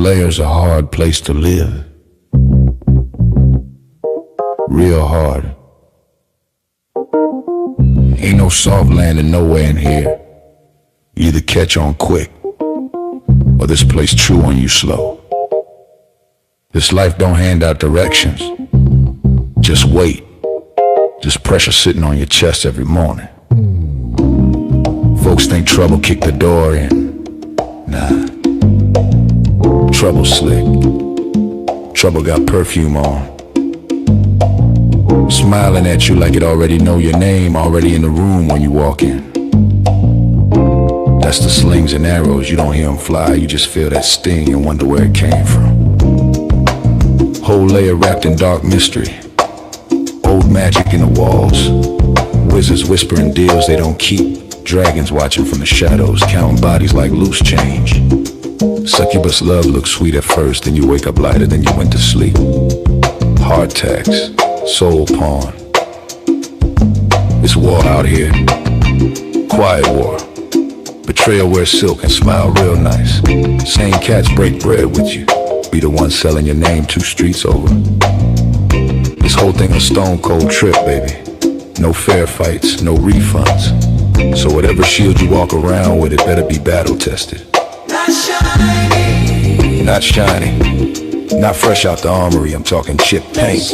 Layer's a hard place to live. Real hard. Ain't no soft landing nowhere in here. You either catch on quick, or this place chew on you slow. This life don't hand out directions. Just wait. Just pressure sitting on your chest every morning. Folks think trouble kicked the door in. Nah. Trouble slick. Trouble got perfume on. Smiling at you like it already know your name, already in the room when you walk in. That's the slings and arrows, you don't hear them fly, you just feel that sting and wonder where it came from. Whole layer wrapped in dark mystery. Old magic in the walls. Wizards whispering deals they don't keep. Dragons watching from the shadows, counting bodies like loose change. Succubus love looks sweet at first, then you wake up lighter than you went to sleep. Hard tax, soul pawn. It's war out here. Quiet war. Betrayal wears silk and smile real nice. Same cats break bread with you. Be the one selling your name 2 streets over. This whole thing a stone cold trip, baby. No fair fights, no refunds. So whatever shield you walk around with, it better be battle tested. Not shiny. Not shiny. Not fresh out the armory, I'm talking chip paint.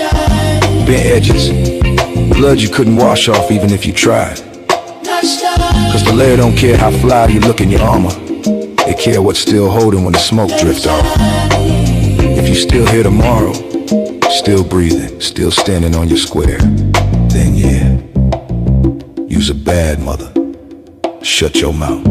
Bent edges. Blood you couldn't wash off even if you tried. Cause the layer don't care how fly you look in your armor. They care what's still holding when the smoke drift off. If you still here tomorrow, still breathing, still standing on your square, then yeah, you's a bad mother. Shut your mouth.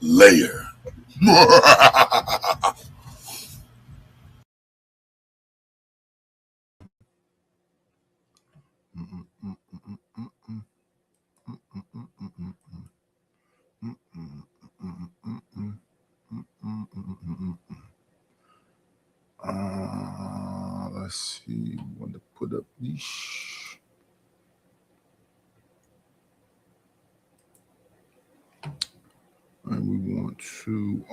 Layer. Let's see. Want to put up these. And we want to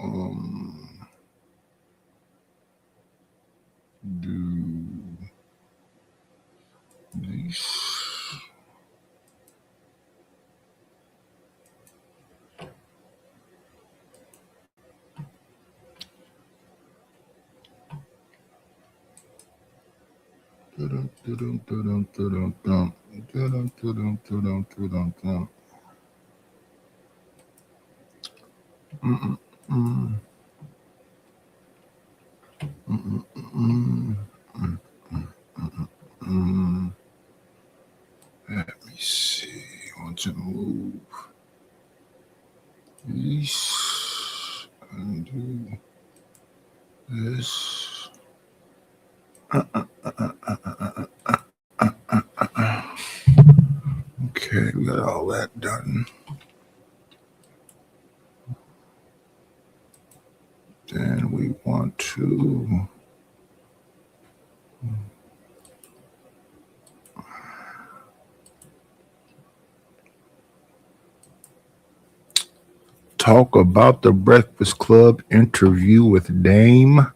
do this. Let me see. I want to move this and do this. Okay, we got all that done. Then we want to talk about the Breakfast Club interview with Dame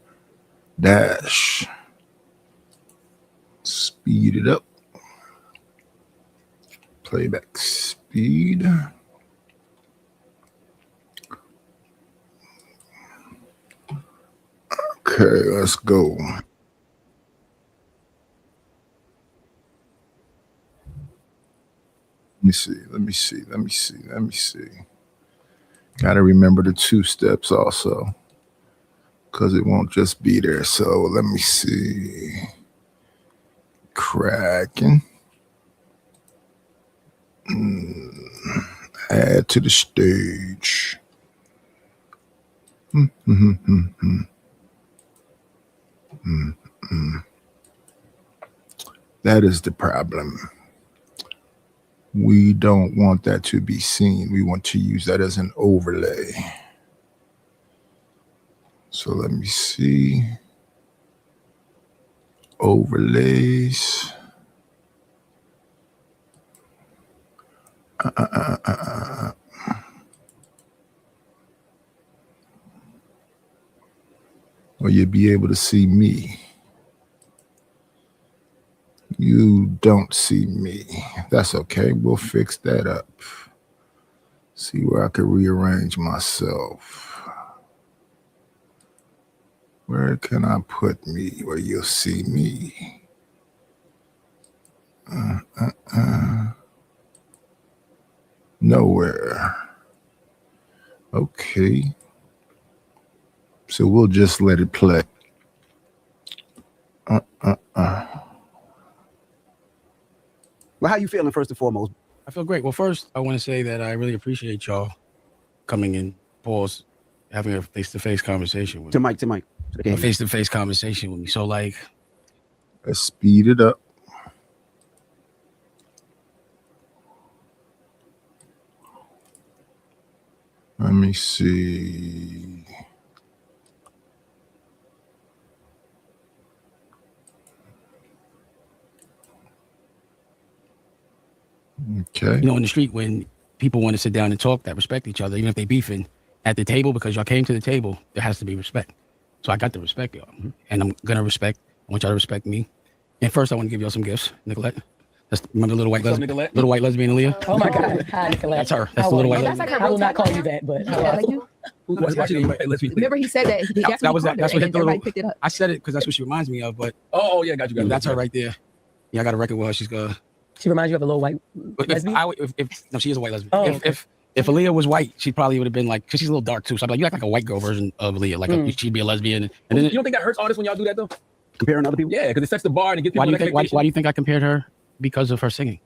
Dash. Speed it up. Playback speed. Okay, let's go. Let me see. Gotta remember the 2 steps also. because it won't just be there. So let me see. Cracking. Add to the stage. That is the problem. We don't want that to be seen. We want to use that as an overlay. So let me see. Overlays. Or you'll be able to see me. You don't see me. That's okay. We'll fix that up. See where I can rearrange myself. Where can I put me where you'll see me? Nowhere. Okay. So we'll just let it play. Well, how you feeling first and foremost? I feel great. Well, first, I want to say that I really appreciate y'all coming in, pause, having a face-to-face conversation with To me. Mike. To the A game. face-to-face conversation with me. So, like, Let's speed it up. Let me see. Okay. in the street, when people want to sit down and talk that respect each other, even if they beefing at the table, because y'all came to the table, there has to be respect. So I got to respect y'all. And I'm going to respect, I want y'all to respect me. And first, I want to give y'all some gifts, Nicolette. Remember the little white lesbian, little white lesbian Aaliyah? Oh my God. Hi, Nicolette. That's her. That's the little white That's lesbian. like I will not call you that, but Yeah, like you, remember he said that. That's That what was he that. called That's her, what hit and the everybody little. picked it up. I said it because that's what she reminds me of. But Oh, yeah, got you. that's her right there. Yeah, I got a record with her. She's she reminds you of a little white lesbian. No, she is a white lesbian. Oh, If Aaliyah was white, she probably would have been like, because she's a little dark too. So I'd be like, you act like a white girl version of Aaliyah. Like she'd be a lesbian. And then You don't think that hurts artists when y'all do that though? Comparing other people? Yeah, because it sets the bar and it gets people why do you an think? Why expectation. do you think I compared her? Because of her singing,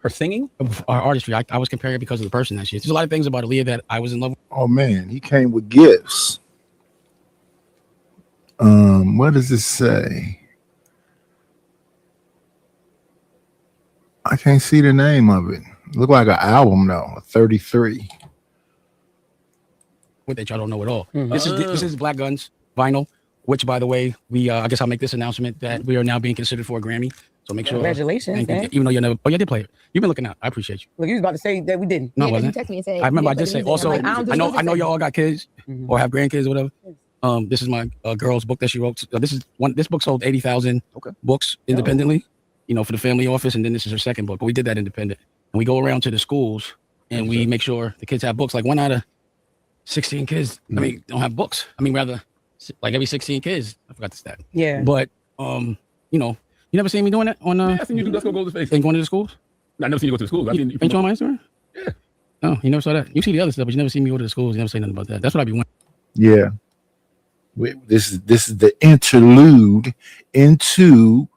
Her singing? of our artistry. I was comparing her because of the person that she is. There's a lot of things about Aaliyah that I was in love with. Oh man, he came with gifts. What does it say? I can't see the name of it. Look like an album though. 33. With that y'all don't know at all. This is Black Guns vinyl, which by the way, we I guess I'll make this announcement that we are now being considered for a Grammy. So make sure. Congratulations, Thank you. man. Even though you never. Oh, you did play it. You've been looking out. I appreciate you. Look, you was about to say that we didn't. No, Yeah, I 'cause you wasn't. texted me and said. I remember I you did put say music. also. I'm like, don't do I know music. y'all got kids or have grandkids or whatever. This is my girl's book that she wrote. This is one. This book sold 80,000 books independently. For the family office, and then this is her second book. But we did that independent, and we go around to the schools and we make sure the kids have books. Like 1 out of 16 kids, don't have books. Rather, like every 16 kids. I forgot the stat. Yeah. But you never seen me doing that on Yeah, I seen you do Let's Go Golden Face. and going to the schools. I never seen you go to the school. I seen you Ain't you on my Instagram? Yeah. Oh, you never saw that. You see the other stuff, but you never see me go to the schools. You never say nothing about that. That's what I be wanting. Yeah. This is the interlude into,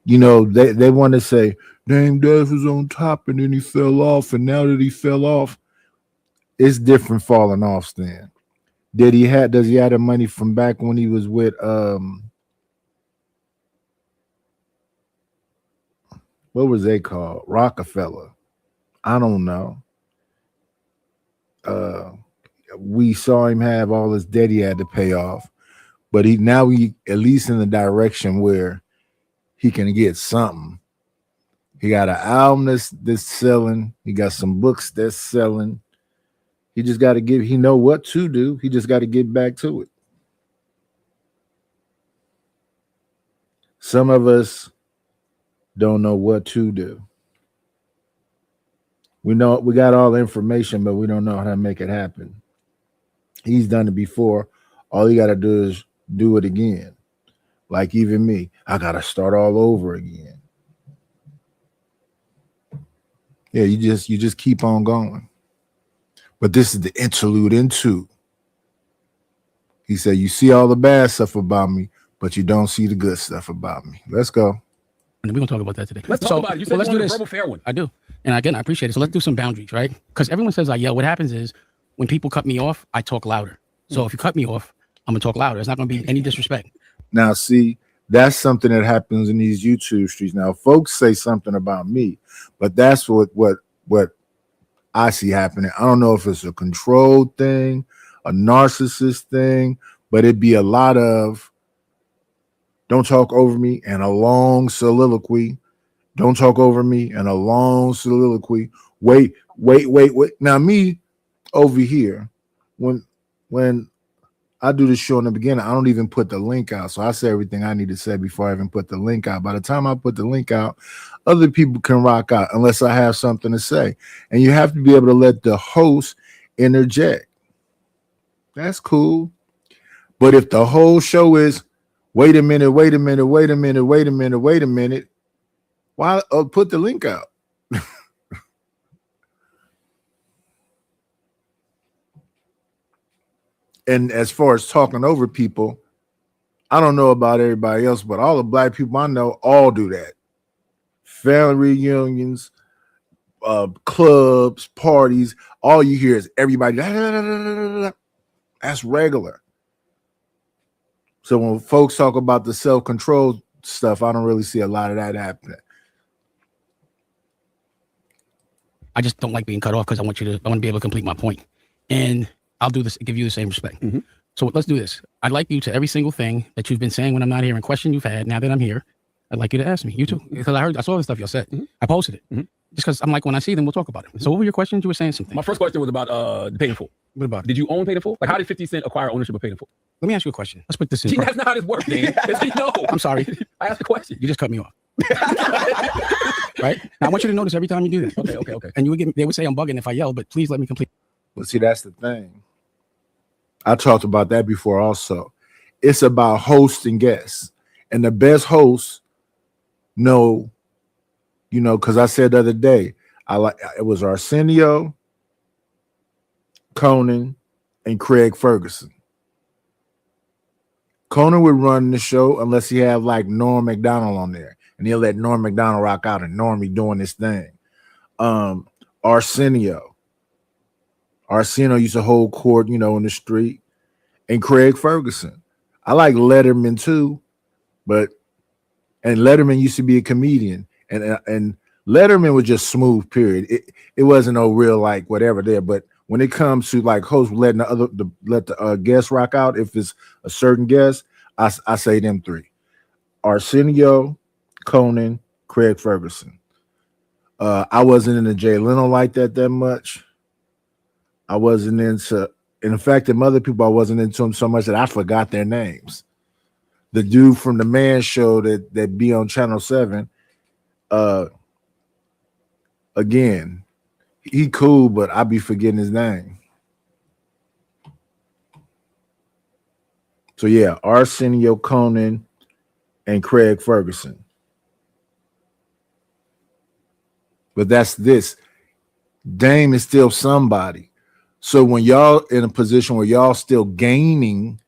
they want to say Dame Dash was on top and then he fell off, and now that he fell off, it's different falling off, Stan. Does he have the money from back when he was with what was they called? Rockefeller. I don't know. We saw him have all his debt he had to pay off, but he at least in the direction where he can get something. He got an album that's selling. He got some books that's selling. He just got to he know what to do. He just got to get back to it. Some of us don't know what to do. We know we got all the information, but we don't know how to make it happen. He's done it before. All you got to do is do it again. Like even me, I got to start all over again. Yeah, you just keep on going. But this is the interlude into He said, "You see all the bad stuff about me, but you don't see the good stuff about me." Let's go. And we're gonna talk about that today. Let's talk about it. You said let's you do wanted a this. verbal fair one. I do. And again, I appreciate it. So let's do some boundaries, right? Because everyone says I yell. What happens is when people cut me off, I talk louder. So if you cut me off, I'm gonna talk louder. It's not gonna be any disrespect. Now, see, that's something that happens in these YouTube streets. Now, folks say something about me, but that's what I see happening. I don't know if it's a controlled thing, a narcissist thing, but it'd be a lot of don't talk over me and a long soliloquy. Don't talk over me and a long soliloquy. Wait. Now, me over here, when I do the show in the beginning, I don't even put the link out. So I say everything I need to say before I even put the link out. By the time I put the link out, other people can rock out unless I have something to say. And you have to be able to let the host interject. That's cool. But if the whole show is, wait a minute, why put the link out? And as far as talking over people, I don't know about everybody else, but all the black people I know all do that. Family reunions, clubs, parties, all you hear is everybody. That's regular. So when folks talk about the self-control stuff, I don't really see a lot of that happening. I just don't like being cut off because I want to be able to complete my point. And I'll do this, give you the same respect. Mm-hmm. So let's do this. I'd like you to every single thing that you've been saying when I'm not here and question you've had, now that I'm here, I'd like you to ask me. You too. Because I saw the stuff y'all said. Mm-hmm. I posted it. Mm-hmm. Just because I'm like, when I see them, we'll talk about it. So what were your questions? You were saying something. My first question was about the Paid in Full. What about it? Did you own Paid in Full? Like, how did 50 Cent acquire ownership of Paid in Full? Let me ask you a question. Let's put this in. See, that's not how this works, Dan. No. I'm sorry. I asked a question. You just cut me off. Right? Now, I want you to notice every time you do this. Okay. And they would say I'm bugging if I yell, but please let me complete. But see, that's the thing. I talked about that before also. It's about host and guests. And the best hosts know, because I said the other day, it was Arsenio, Conan, and Craig Ferguson. Conan would run the show unless he had like Norm Macdonald on there. And he'll let Norm Macdonald rock out and Normie doing his thing. Arsenio used to hold court, in the street. And Craig Ferguson. I like Letterman too, and Letterman used to be a comedian. And Letterman was just smooth, period. It wasn't no real like whatever there. But when it comes to like hosts letting let the guests rock out, if it's a certain guest, I say them three: Arsenio, Conan, Craig Ferguson. I wasn't into Jay Leno like that much. I wasn't into, in fact, them other people I wasn't into them so much that I forgot their names. The dude from the Man Show that be on Channel 7. Again, he cool, but I be forgetting his name. So yeah, Arsenio, Conan, and Craig Ferguson. But that's this. Dame is still somebody. So when y'all in a position where y'all still gaining,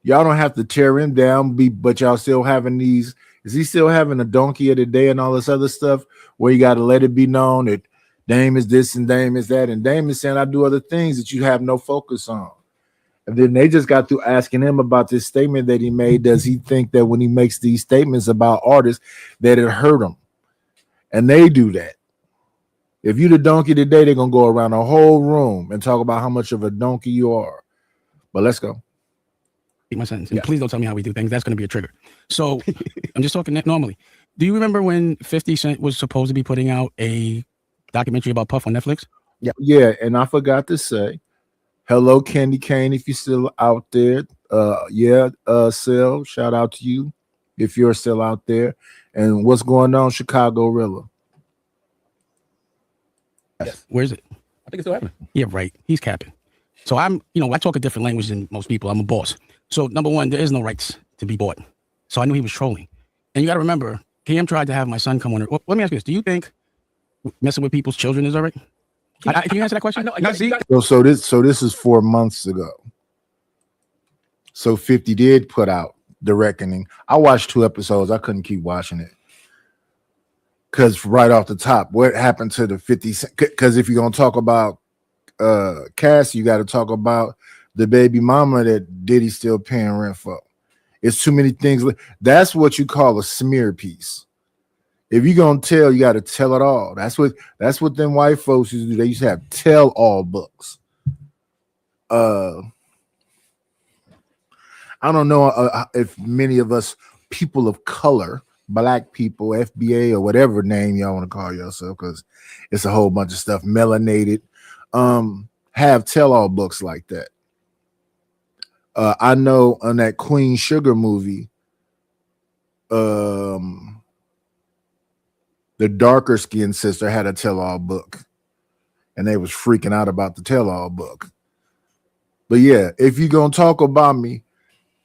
y'all don't have to tear him down, but y'all still having these. Is he still having a donkey of the day and all this other stuff where you got to let it be known that Dame is this and Dame is that, and Dame is saying I do other things that you have no focus on. And then they just got through asking him about this statement that he made. Does he think that when he makes these statements about artists that it hurt him? And they do that. If you the donkey today, they're gonna go around the whole room and talk about how much of a donkey you are. But let's go. My sentence. And please don't tell me how we do things. That's going to be a trigger. So I'm just talking normally. Do you remember when 50 Cent was supposed to be putting out a documentary about Puff on Netflix? Yeah, and I forgot to say, hello, Candy Cane, if you're still out there. Sel, shout out to you if you're still out there. And what's going on, Chicago Rilla? Yes. Where is it? I think it's still happening. Yeah, right. He's capping. So I talk a different language than most people. I'm a boss. So number one, there is no rights to be bought. So I knew he was trolling. And you got to remember, KM tried to have my son come on. Well, let me ask you this. Do you think messing with people's children is all right? Can you answer that question? So this is 4 months ago. So 50 did put out The Reckoning. I watched 2 episodes. I couldn't keep watching it. Because right off the top, what happened to the 50 Cent? Because if you're going to talk about Cassie, you got to talk about the baby mama that Diddy still paying rent for. It's too many things. That's what you call a smear piece. If you're going to tell, you got to tell it all. That's what them white folks used to do. They used to have tell all books. I don't know if many of us people of color, black people, FBA or whatever name y'all want to call yourself, because it's a whole bunch of stuff, melanated, have tell-all books like that. I know on that Queen Sugar movie, the darker skinned sister had a tell-all book, and they was freaking out about the tell-all book. But yeah, if you're gonna talk about me,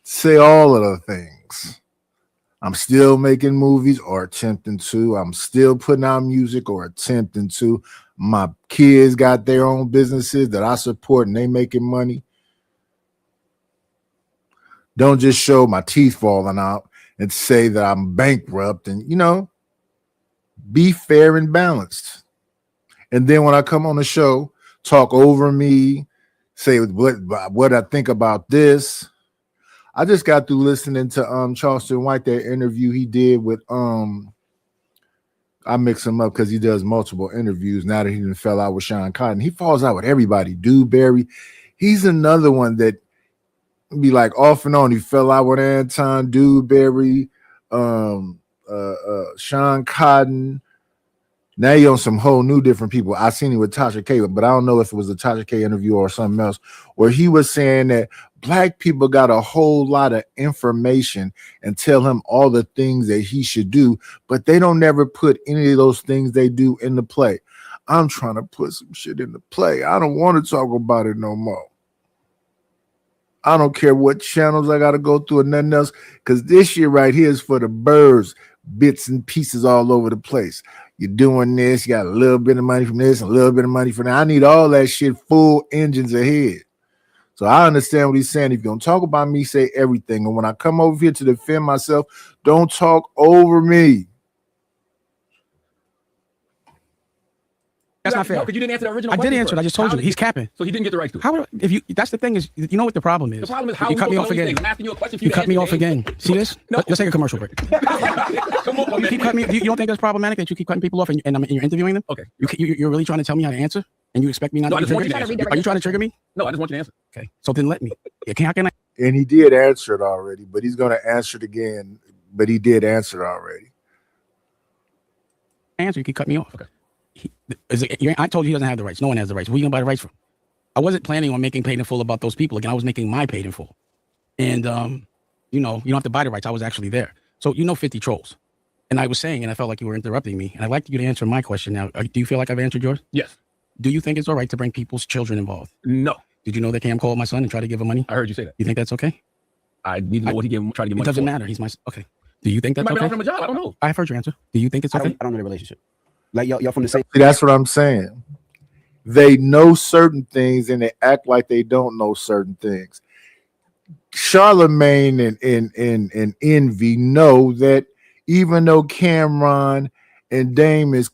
say all of the things. I'm still making movies or attempting to. I'm still putting out music or attempting to. My kids got their own businesses that I support and they making money. Don't just show my teeth falling out and say that I'm bankrupt, and be fair and balanced. And then when I come on the show, talk over me, say what I think about this. I just got through listening to Charleston White, that interview he did with I mix him up because he does multiple interviews now that he done fell out with Sean Cotton. He falls out with everybody. Dewberry, he's another one that be like off and on. He fell out with Anton, Dewberry, Sean Cotton. Now he on some whole new different people. I seen him with Tasha K, but I don't know if it was a Tasha K interview or something else, where he was saying that black people got a whole lot of information and tell him all the things that he should do, but they don't never put any of those things they do in the play. I'm trying to put some shit in the play. I don't want to talk about it no more. I don't care what channels I got to go through or nothing else, because this shit right here is for the birds, bits and pieces all over the place. You're doing this, you got a little bit of money from this, a little bit of money from that. I need all that shit full engines ahead. So I understand what he's saying. If you're going to talk about me, say everything. And when I come over here to defend myself, don't talk over me. That's not fair. No, because you didn't answer the original I question. did answer it. I just told you. He's capping. So he didn't get the right to it. How would, if you? That's the thing is, you know what the problem is? The problem is how you cut me off again. I'm asking you a question. You cut me off again. See this? No. Let's take a commercial break. Come on, You man. keep cutting me. You don't think that's problematic that you keep cutting people off and you're interviewing them? Okay. You're really trying to tell me how to answer, and you expect me not No, I to just want trigger you to me? answer. Are you trying to trigger me? No, I just want you to answer. Okay. So then let me. Yeah, how can I And he did answer it already, but he's going to answer it again. But he did answer it already. answer? You keep cutting me off. Okay. I told you he doesn't have the rights. No one has the rights. Who are you going to buy the rights from? I wasn't planning on making paid in full about those people. Again, I was making my paid in full. And, you don't have to buy the rights. I was actually there. So, 50 trolls. And I was saying, and I felt like you were interrupting me. And I'd like you to answer my question now. Do you feel like I've answered yours? Yes. Do you think it's all right to bring people's children involved? No. Did you know that Cam called my son and tried to give him money? I heard you say that. You think that's okay? I need to know what he gave him, trying to get It money doesn't for. matter. He's my okay. Do you think He that's might be okay? offering him a job. I don't know. I've heard your answer. Do you think it's I okay? don't know the relationship. Like y'all from the same. See, that's what I'm saying. They know certain things and they act like they don't know certain things. Charlemagne and Envy know that even though Cameron and Dame is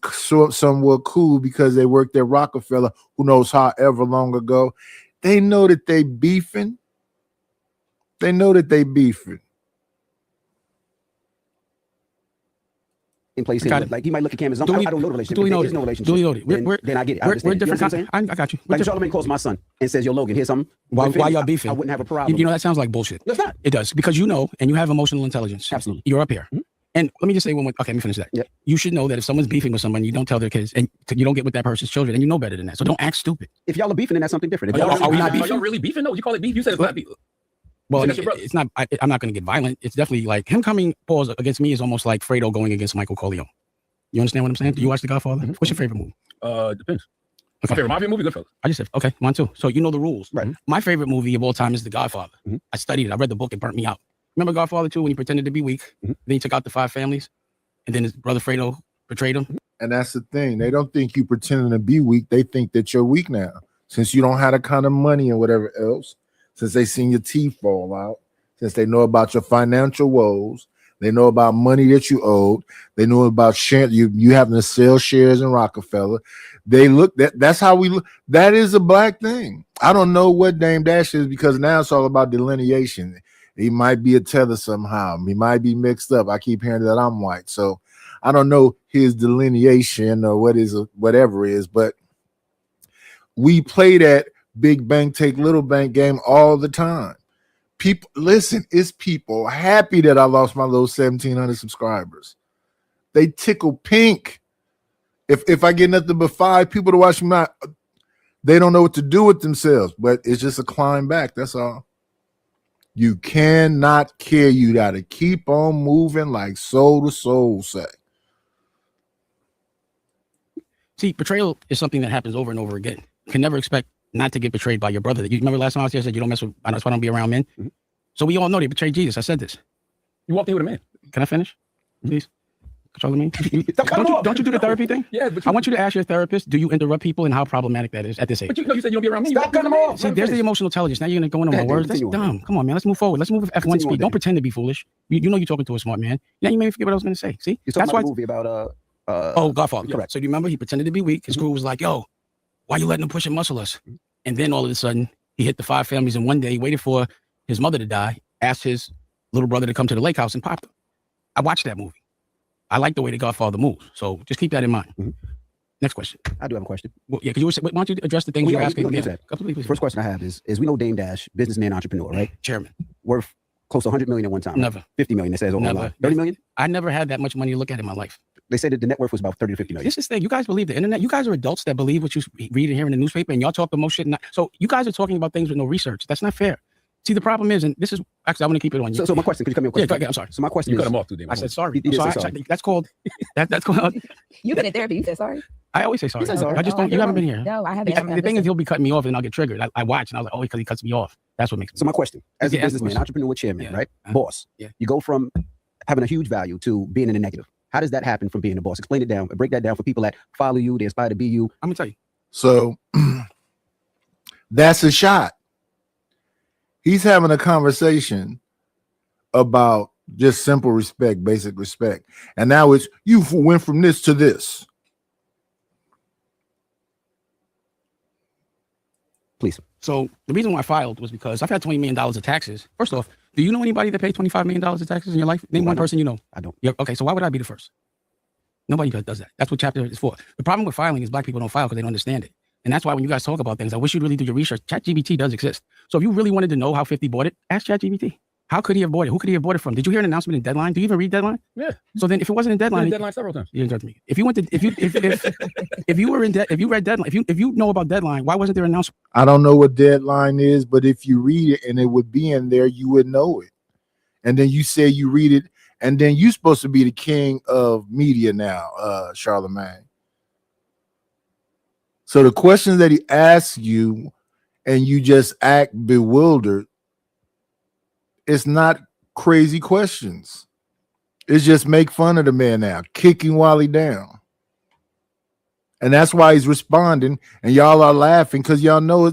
somewhat cool because they worked at Rockefeller, who knows however long ago, they know that they beefing. They know that they beefing. In place, Got it. like he might look at Cam as I don't know the relationship. Duly There noted. is no relationship. Duly noted. Then I get it. I We're understand. different. You know what I'm saying? I got you. Like Charlamagne calls my son and says, "Yo, Logan, here's something." Why y'all beefing? I wouldn't have a problem. That sounds like bullshit. No, it's not. It does, because and you have emotional intelligence. Absolutely. You're up here. Mhm. And let me just say one more. Okay, let me finish that. Yep. You should know that if someone's beefing with someone, you don't tell their kids, and you don't get with that person's children, and you know better than that. So don't act stupid. If y'all are beefing, then that's something different. If Are y'all y'all we not really, beefing? are y'all really beefing? No, you call it beef. You said it's not beef. Well, that's your brother. it's not. I'm not going to get violent. It's definitely like him coming pause against me is almost like Fredo going against Michael Corleone. You understand what I'm saying? Do you watch The Godfather? Mhm. What's your favorite movie? Depends. Okay. My favorite mafia movie, Goodfellas. I just said, okay, mine too. So you know the rules. Right. My favorite movie of all time is The Godfather. Mhm. I studied it. I read the book. It burnt me out. Remember Godfather 2 when he pretended to be weak? Mhm. Then he took out the 5 families, and then his brother Fredo betrayed him. And that's the thing. They don't think you pretending to be weak. They think that you're weak now. Since you don't have the kind of money and whatever else, since they seen your teeth fall out, since they know about your financial woes, they know about money that you owed, they know about share you having to sell shares in Rockefeller. They look that's how we look. That is a black thing. I don't know what Dame Dash is because now it's all about delineation. He might be a tether somehow. He might be mixed up. I keep hearing that I'm white, so I don't know his delineation or whatever it is, but we play that big bank take little bank game all the time. People listen, it's people happy that I lost my little 1,700 subscribers. They tickle pink. If I get nothing but 5 people to watch me, they don't know what to do with themselves, but it's just a climb back. That's all. You cannot care. You got to keep on moving like soul to soul say. See, betrayal is something that happens over and over again. You can never expect not to get betrayed by your brother. You remember last time I was here, I said you don't mess with, that's why I don't be around men. Mm-hmm. So we all know they betrayed Jesus. I said this. You walked in with a man. Can I finish, please? Controlling me. Don't you do the therapy thing? Yeah, but I want you to ask your therapist, do you interrupt people and how problematic that is at this age? But you said you don't be around me. Stop cutting them off. See, there's the emotional intelligence. Now you're going to go into my words. That's dumb. Come on, man. Let's move forward. Let's move with F1 speed. Don't pretend to be foolish. You know you're talking to a smart man. Yeah, you made me forget what I was going to say. See? You're talking about the movie about Godfather. Correct. So do you remember he pretended to be weak? His crew was like, yo, why you letting him push and muscle us? And then all of a sudden, he hit the 5 families in one day. He waited for his mother to die, asked his little brother to come to the lake house and popped him. I watched that movie. I like the way the Godfather moves. So just keep that in mind. Mm-hmm. Next question. I do have a question. Well, yeah, why don't you address the things you're asking? First question I have is we know Dame Dash, businessman, entrepreneur, right? Chairman. Worth close to 100 million at one time. Never. 50 million, it says over Never. 30 million? I never had that much money to look at in my life. They said that the net worth was about 30 to 50 million. This is the thing. You guys believe the internet. You guys are adults that believe what you read and hear in the newspaper, and y'all talk the most shit. So you guys are talking about things with no research. That's not fair. See, the problem is, and this is actually, I want to keep it on you. So my question, could you come here? Yeah, I'm sorry. So my question you is, cut him off too, Damon. I said sorry. Sorry. That's called. That's called. You've been in therapy. You said sorry. I always say sorry. You said sorry. I just don't. You haven't been here. No, I haven't. The thing is, he'll be cutting me off, and I'll get triggered. I watch, and I was like, oh, because he cuts me off. That's what makes me. So my question, as a businessman, entrepreneur, chairman, right? Boss. Yeah. You go from having a huge value to being in the negative. How does that happen from being a boss? Explain it down. Break that down for people that follow you, they aspire to be you. I'm gonna tell you. So that's a shot. He's having a conversation about just simple respect, basic respect. And now it's you went from this to this. Please. So the reason why I filed was because I've had $20 million of taxes. First off, do you know anybody that paid $25 million of taxes in your life? Name one person you know. I don't. Yeah, okay, so why would I be the first? Nobody does that. That's what chapter is for. The problem with filing is black people don't file because they don't understand it. And that's why when you guys talk about things, I wish you'd really do your research. ChatGPT does exist. So if you really wanted to know how 50 bought it, ask ChatGPT. How could he have bought it? Who could he have bought it from? Did you hear an announcement in Deadline? Do you even read Deadline? Yeah. So then if it wasn't in Deadline, Deadline several times. You interrupt me. If you went to if you were in if you read Deadline, if you know about Deadline, why wasn't there an announcement? I don't know what Deadline is, but if you read it and it would be in there, you would know it. And then you say you read it, and then you're supposed to be the king of media now, Charlemagne. So the questions that he asks you and you just act bewildered, it's not crazy questions. It's just make fun of the man now, kicking while he down. And that's why he's responding, and y'all are laughing because y'all know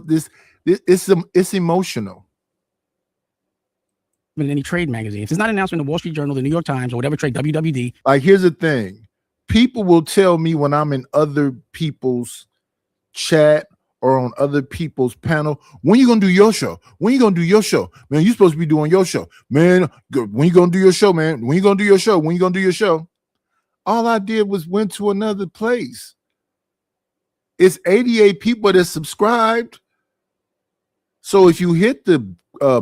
it's emotional. In any trade magazine. If it's not announced in the Wall Street Journal, the New York Times, or whatever trade, WWD. Like, here's the thing. People will tell me when I'm in other people's chat or on other people's panel, when you gonna do your show? When you gonna do your show? Man, you're supposed to be doing your show. Man, when you gonna do your show, man? When you gonna do your show? When you gonna do your show? All I did was went to another place. It's 88 people that subscribed. So if you hit the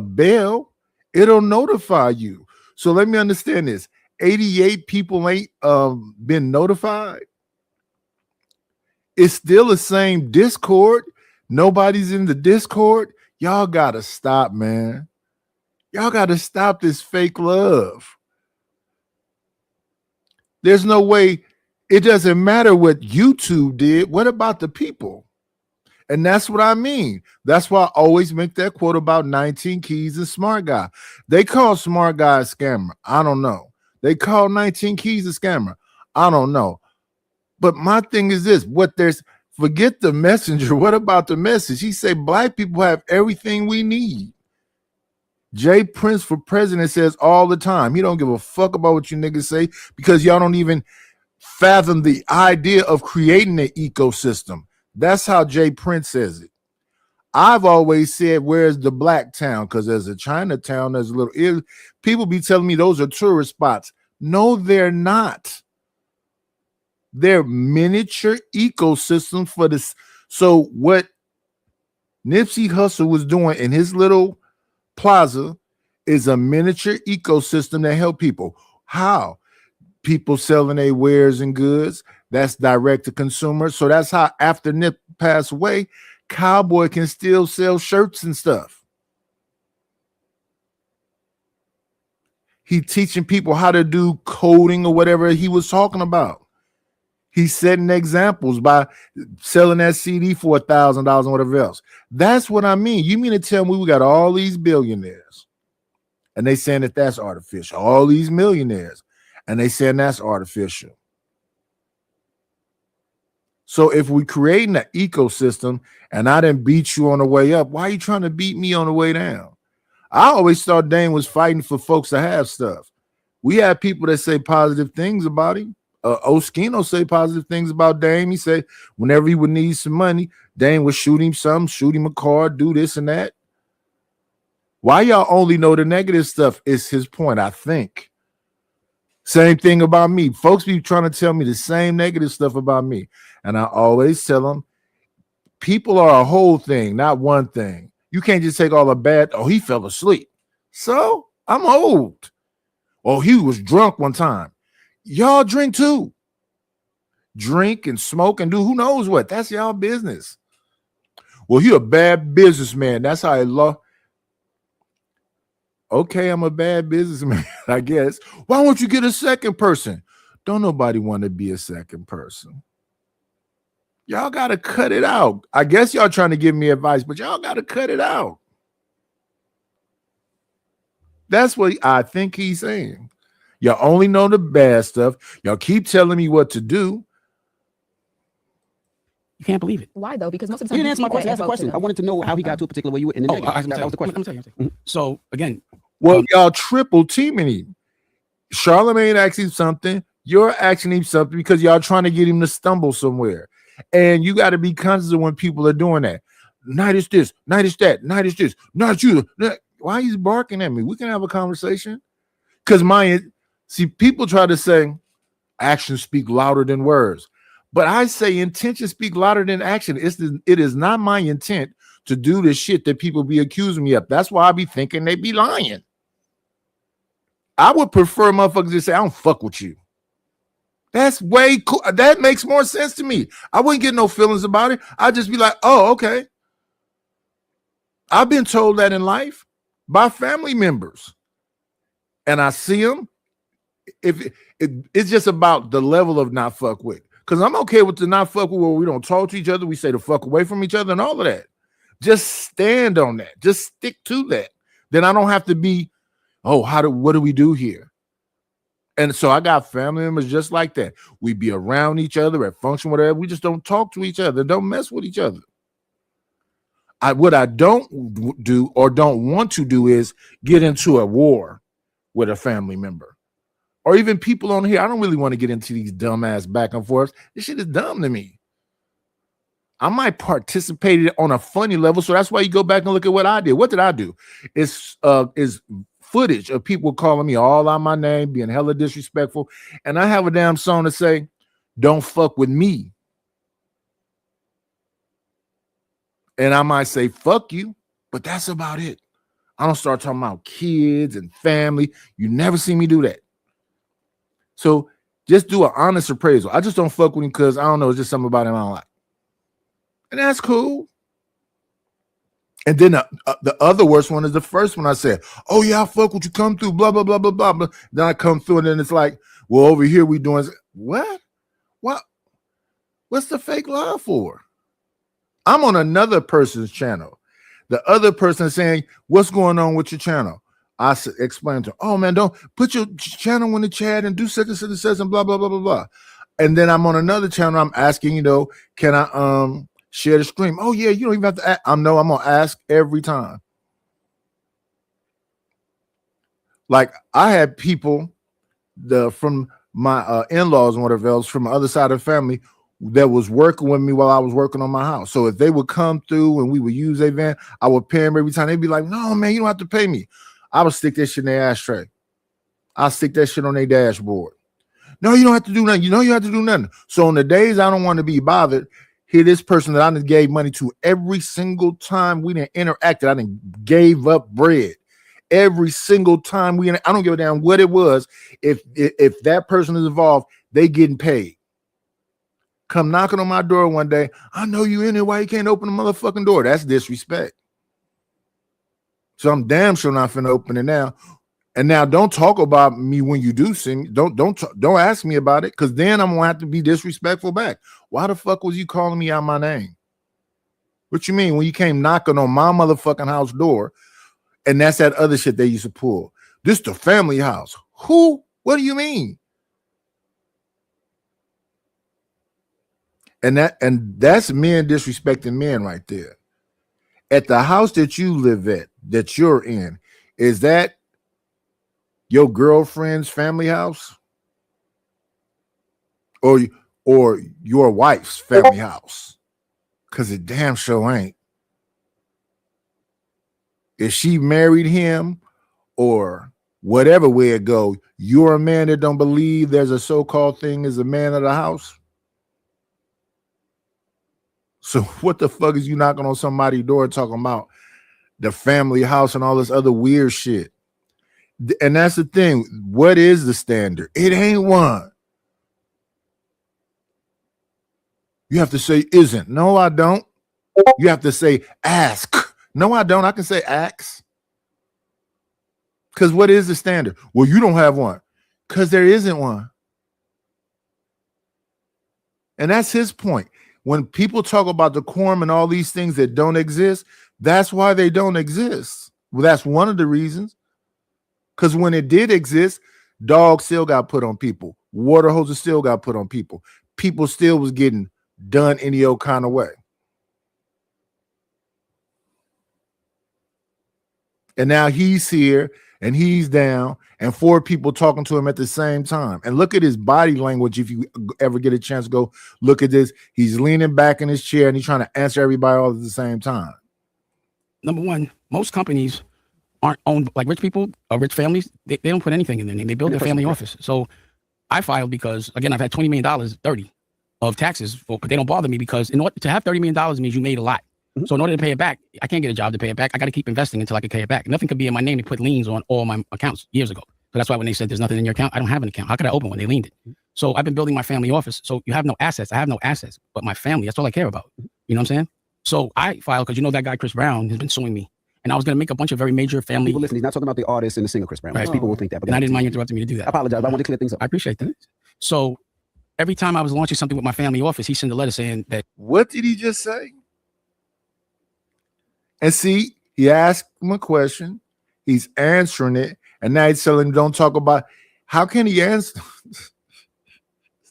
bell, it'll notify you. So let me understand this. 88 people ain't been notified. It's still the same Discord. Nobody's in the Discord. Y'all gotta stop, man. Y'all gotta stop this fake love. There's no way. It doesn't matter what YouTube did. What about the people? And that's what I mean. That's why I always make that quote about 19 Keys and Smart Guy. They call Smart Guy a scammer. I don't know. They call 19 Keys a scammer. I don't know. But my thing is this: forget the messenger. What about the message? He said black people have everything we need. Jay Prince for president says all the time, he don't give a fuck about what you niggas say because y'all don't even fathom the idea of creating an ecosystem. That's how Jay Prince says it. I've always said, where's the black town? Because there's a Chinatown, there's a little, people be telling me those are tourist spots. No, they're not. They're miniature ecosystems for this. So what Nipsey Hussle was doing in his little plaza is a miniature ecosystem that help people. How? People selling their wares and goods. That's direct to consumer. So that's how after Nip passed away, Cowboy can still sell shirts and stuff. He teaching people how to do coding or whatever he was talking about. He's setting examples by selling that CD for $1,000 and whatever else. That's what I mean. You mean to tell me we got all these billionaires and they saying that that's artificial? All these millionaires and they saying that's artificial. So if we creating an ecosystem and I didn't beat you on the way up, why are you trying to beat me on the way down? I always thought Dame was fighting for folks to have stuff. We have people that say positive things about him. Oskino say positive things about Dame. He said whenever he would need some money, Dame would shoot him something, shoot him a car, do this and that. Why y'all only know the negative stuff is his point, I think. Same thing about me. Folks be trying to tell me the same negative stuff about me. And I always tell them, people are a whole thing, not one thing. You can't just take all the bad. Oh, he fell asleep. So I'm old. Oh, he was drunk one time. Y'all drink too. Drink and smoke and do who knows what. That's y'all business. Well, he a bad businessman. That's how I love. Okay, I'm a bad businessman, I guess. Why won't you get a second person? Don't nobody want to be a second person. Y'all got to cut it out. I guess y'all trying to give me advice, but y'all got to cut it out. That's what I think he's saying. Y'all only know the bad stuff. Y'all keep telling me what to do. You can't believe it. Why though? Because most of the You time didn't answer my question. Ask a question. I wanted to know how he got to a particular way you were in the negative. That was the question. Let me tell you. So again, well, y'all triple teaming him. Charlamagne asked him something. You're asking him something because y'all trying to get him to stumble somewhere. And you got to be conscious of when people are doing that. Night is this, night is that, night is this, not you. Why are you barking at me? We can have a conversation. Because people try to say actions speak louder than words. But I say intention speak louder than action. It is not my intent to do the shit that people be accusing me of. That's why I be thinking they be lying. I would prefer motherfuckers to say, I don't fuck with you. That's way cool. That makes more sense to me. I wouldn't get no feelings about it. I'd just be like, oh, okay. I've been told that in life by family members. And I see them. It's just about the level of not fuck with. Because I'm okay with the not fuck with where we don't talk to each other. We say to fuck away from each other and all of that. Just stand on that. Just stick to that. Then I don't have to be, oh, what do we do here? And so I got family members just like that. We be around each other at function, whatever. We just don't talk to each other. Don't mess with each other. What I don't do or don't want to do is get into a war with a family member. Or even people on here. I don't really want to get into these dumbass back and forth. This shit is dumb to me. I might participate on a funny level. So that's why you go back and look at what I did. What did I do? It's footage of people calling me all out my name, being hella disrespectful. And I have a damn song to say, don't fuck with me. And I might say, fuck you, but that's about it. I don't start talking about kids and family. You never see me do that. So just do an honest appraisal. I just don't fuck with him because I don't know, it's just something about him I don't like. And that's cool. And then the other worst one is the first one I said, oh yeah, I fuck with you, come through, blah, blah, blah, blah, blah, blah. Then I come through and then it's like, well, over here we doing, what? What's the fake love for? I'm on another person's channel. The other person saying, what's going on with your channel? I explained to him, oh man, don't put your channel in the chat and do such and such and such and blah, blah, blah, blah, blah. And then I'm on another channel. I'm asking, can I share the stream? Oh yeah, you don't even have to ask. I'm gonna ask every time. Like I had people from my in-laws and whatever else from the other side of the family that was working with me while I was working on my house. So if they would come through and we would use a van, I would pay them every time. They'd be like, "No, man, you don't have to pay me." I would stick that shit in their ashtray. I'll stick that shit on their dashboard. No, you don't have to do nothing. You know you have to do nothing. So on the days I don't want to be bothered, here this person that I done gave money to every single time we didn't interacted, I done gave up bread. Every single time I don't give a damn what it was. If that person is involved, they getting paid. Come knocking on my door one day. I know you in there. Why you can't open the motherfucking door? That's disrespect. So I'm damn sure not finna open it now. And now don't talk about me when you do see me. Don't ask me about it, because then I'm gonna have to be disrespectful back. Why the fuck was you calling me out my name? What you mean when you came knocking on my motherfucking house door? And that's that other shit they used to pull. This the family house. Who? What do you mean? And that's men disrespecting men right there. At the house that you live at, that you're in, is that your girlfriend's family house? Or your wife's family house? Because it damn sure ain't. If she married him or whatever way it go, you're a man that don't believe there's a so-called thing as a man of the house. So what the fuck is you knocking on somebody's door talking about the family house and all this other weird shit? And that's the thing. What is the standard? It ain't one. You have to say isn't. No, I don't. You have to say ask. No, I don't. I can say ask. Because what is the standard? Well, you don't have one. Because there isn't one. And that's his point. When people talk about decorum and all these things that don't exist, that's why they don't exist. Well, that's one of the reasons. Because when it did exist, dogs still got put on people. Water hoses still got put on people. People still was getting done any old kind of way. And now he's here and he's down and 4 people talking to him at the same time. And look at his body language. If you ever get a chance to go look at this, he's leaning back in his chair and he's trying to answer everybody all at the same time. Number one, most companies aren't owned like rich people or rich families. They don't put anything in their name. They build their family office. So I filed because, again, I've had $20 million, 30 of taxes, but they don't bother me because in order to have $30 million means you made a lot. So in order to pay it back, I can't get a job to pay it back. I got to keep investing until I can pay it back. Nothing could be in my name. They put liens on all my accounts years ago. So that's why when they said there's nothing in your account, I don't have an account. How could I open one? They liened it. So I've been building my family office. So you have no assets. I have no assets, but my family, that's all I care about. You know what I'm saying? So I filed because that guy, Chris Brown, has been suing me. And I was going to make a bunch of very major family. People listen, he's not talking about the artist and the singer Chris Brown. Right. People will think that. But and I didn't mind you interrupting me to do that. I apologize. I want to clear things up. I appreciate that. So every time I was launching something with my family office, he sent a letter saying that. What did he just say? And see, he asked him a question, he's answering it, and now he's telling him don't talk about. How can he answer?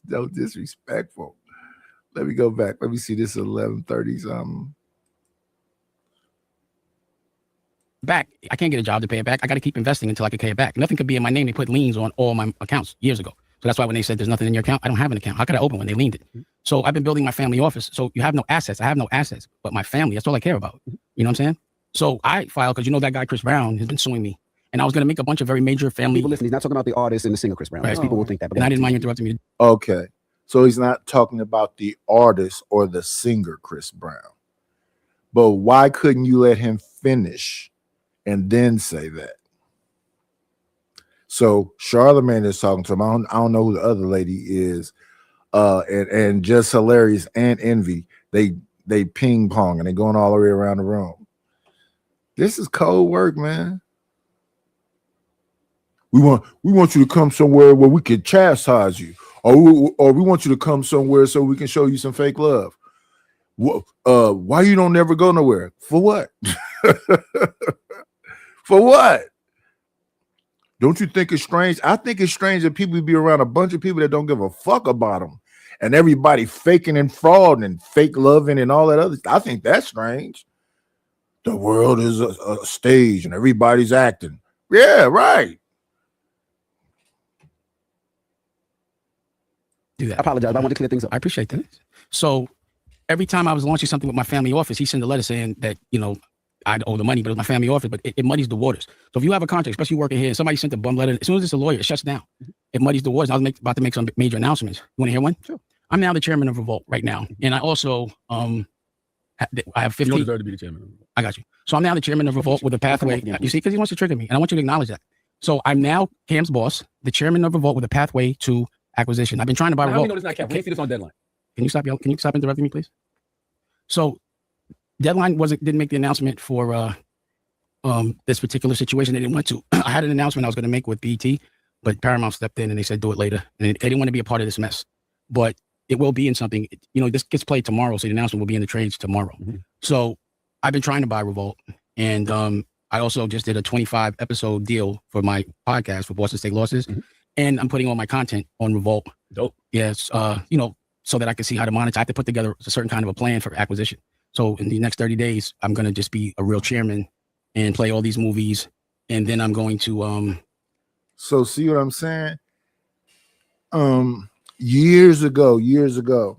So disrespectful. Let me go back. Let me see this 11:30 something. Back, I can't get a job to pay it back. I got to keep investing until I can pay it back. Nothing could be in my name. They put liens on all my accounts years ago. So that's why when they said there's nothing in your account, I don't have an account. How could I open one? They liened it. So I've been building my family office. So you have no assets. I have no assets, but my family, that's all I care about. You know what I'm saying? So I filed because that guy, Chris Brown, has been suing me. And I was going to make a bunch of very major family. People listen, he's not talking about the artist and the singer Chris Brown. Right. People will think that. But and I didn't mind you interrupting me. Okay. So he's not talking about the artist or the singer Chris Brown. But why couldn't you let him finish and then say that? So Charlamagne is talking to him. I don't know who the other lady is. And Just Hilarious and Envy, they ping pong and they're going all the way around the room. This is cold work, man. We want you to come somewhere where we can chastise you, or we want you to come somewhere so we can show you some fake love. Why you don't never go nowhere? For what? For what? Don't you think it's strange? I think it's strange that people be around a bunch of people that don't give a fuck about them, and everybody faking and fraud and fake loving and all that other stuff. I think that's strange. The world is a stage and everybody's acting. Yeah, right. do that. I apologize. I want to clear things up. I appreciate that. So every time I was launching something with my family office, he sent a letter saying that, I'd owe the money, but it was my family office, but it muddies the waters. So if you have a contract, especially working here, and somebody sent a bum letter, as soon as it's a lawyer, it shuts down. It muddies the waters. I was about to make some major announcements. You want to hear one? Sure. I'm now the chairman of Revolt right now. And I also, I have 15. You don't deserve to be the chairman. I got you. So I'm now the chairman of Revolt with a pathway. You see, because he wants to trigger me, and I want you to acknowledge that. So I'm now Cam's boss, the chairman of Revolt with a pathway to acquisition. I've been trying to buy How do you Revolt. know this not Cap? Can you see this on deadline? Can you stop interrupting me, please? So Deadline didn't make the announcement for this particular situation they didn't want to. I had an announcement I was going to make with BET, but Paramount stepped in and they said do it later, and they didn't want to be a part of this mess. But it will be in something. This gets played tomorrow, so the announcement will be in the trades tomorrow. Mm-hmm. So I've been trying to buy Revolt, and I also just did a 25 episode deal for my podcast for Boston State Losses, and I'm putting all my content on Revolt. Dope. Yes, so that I can see how to monetize. I have to put together a certain kind of a plan for acquisition. So in the next 30 days, I'm going to just be a real chairman and play all these movies. And then I'm going to, So see what I'm saying? Years ago,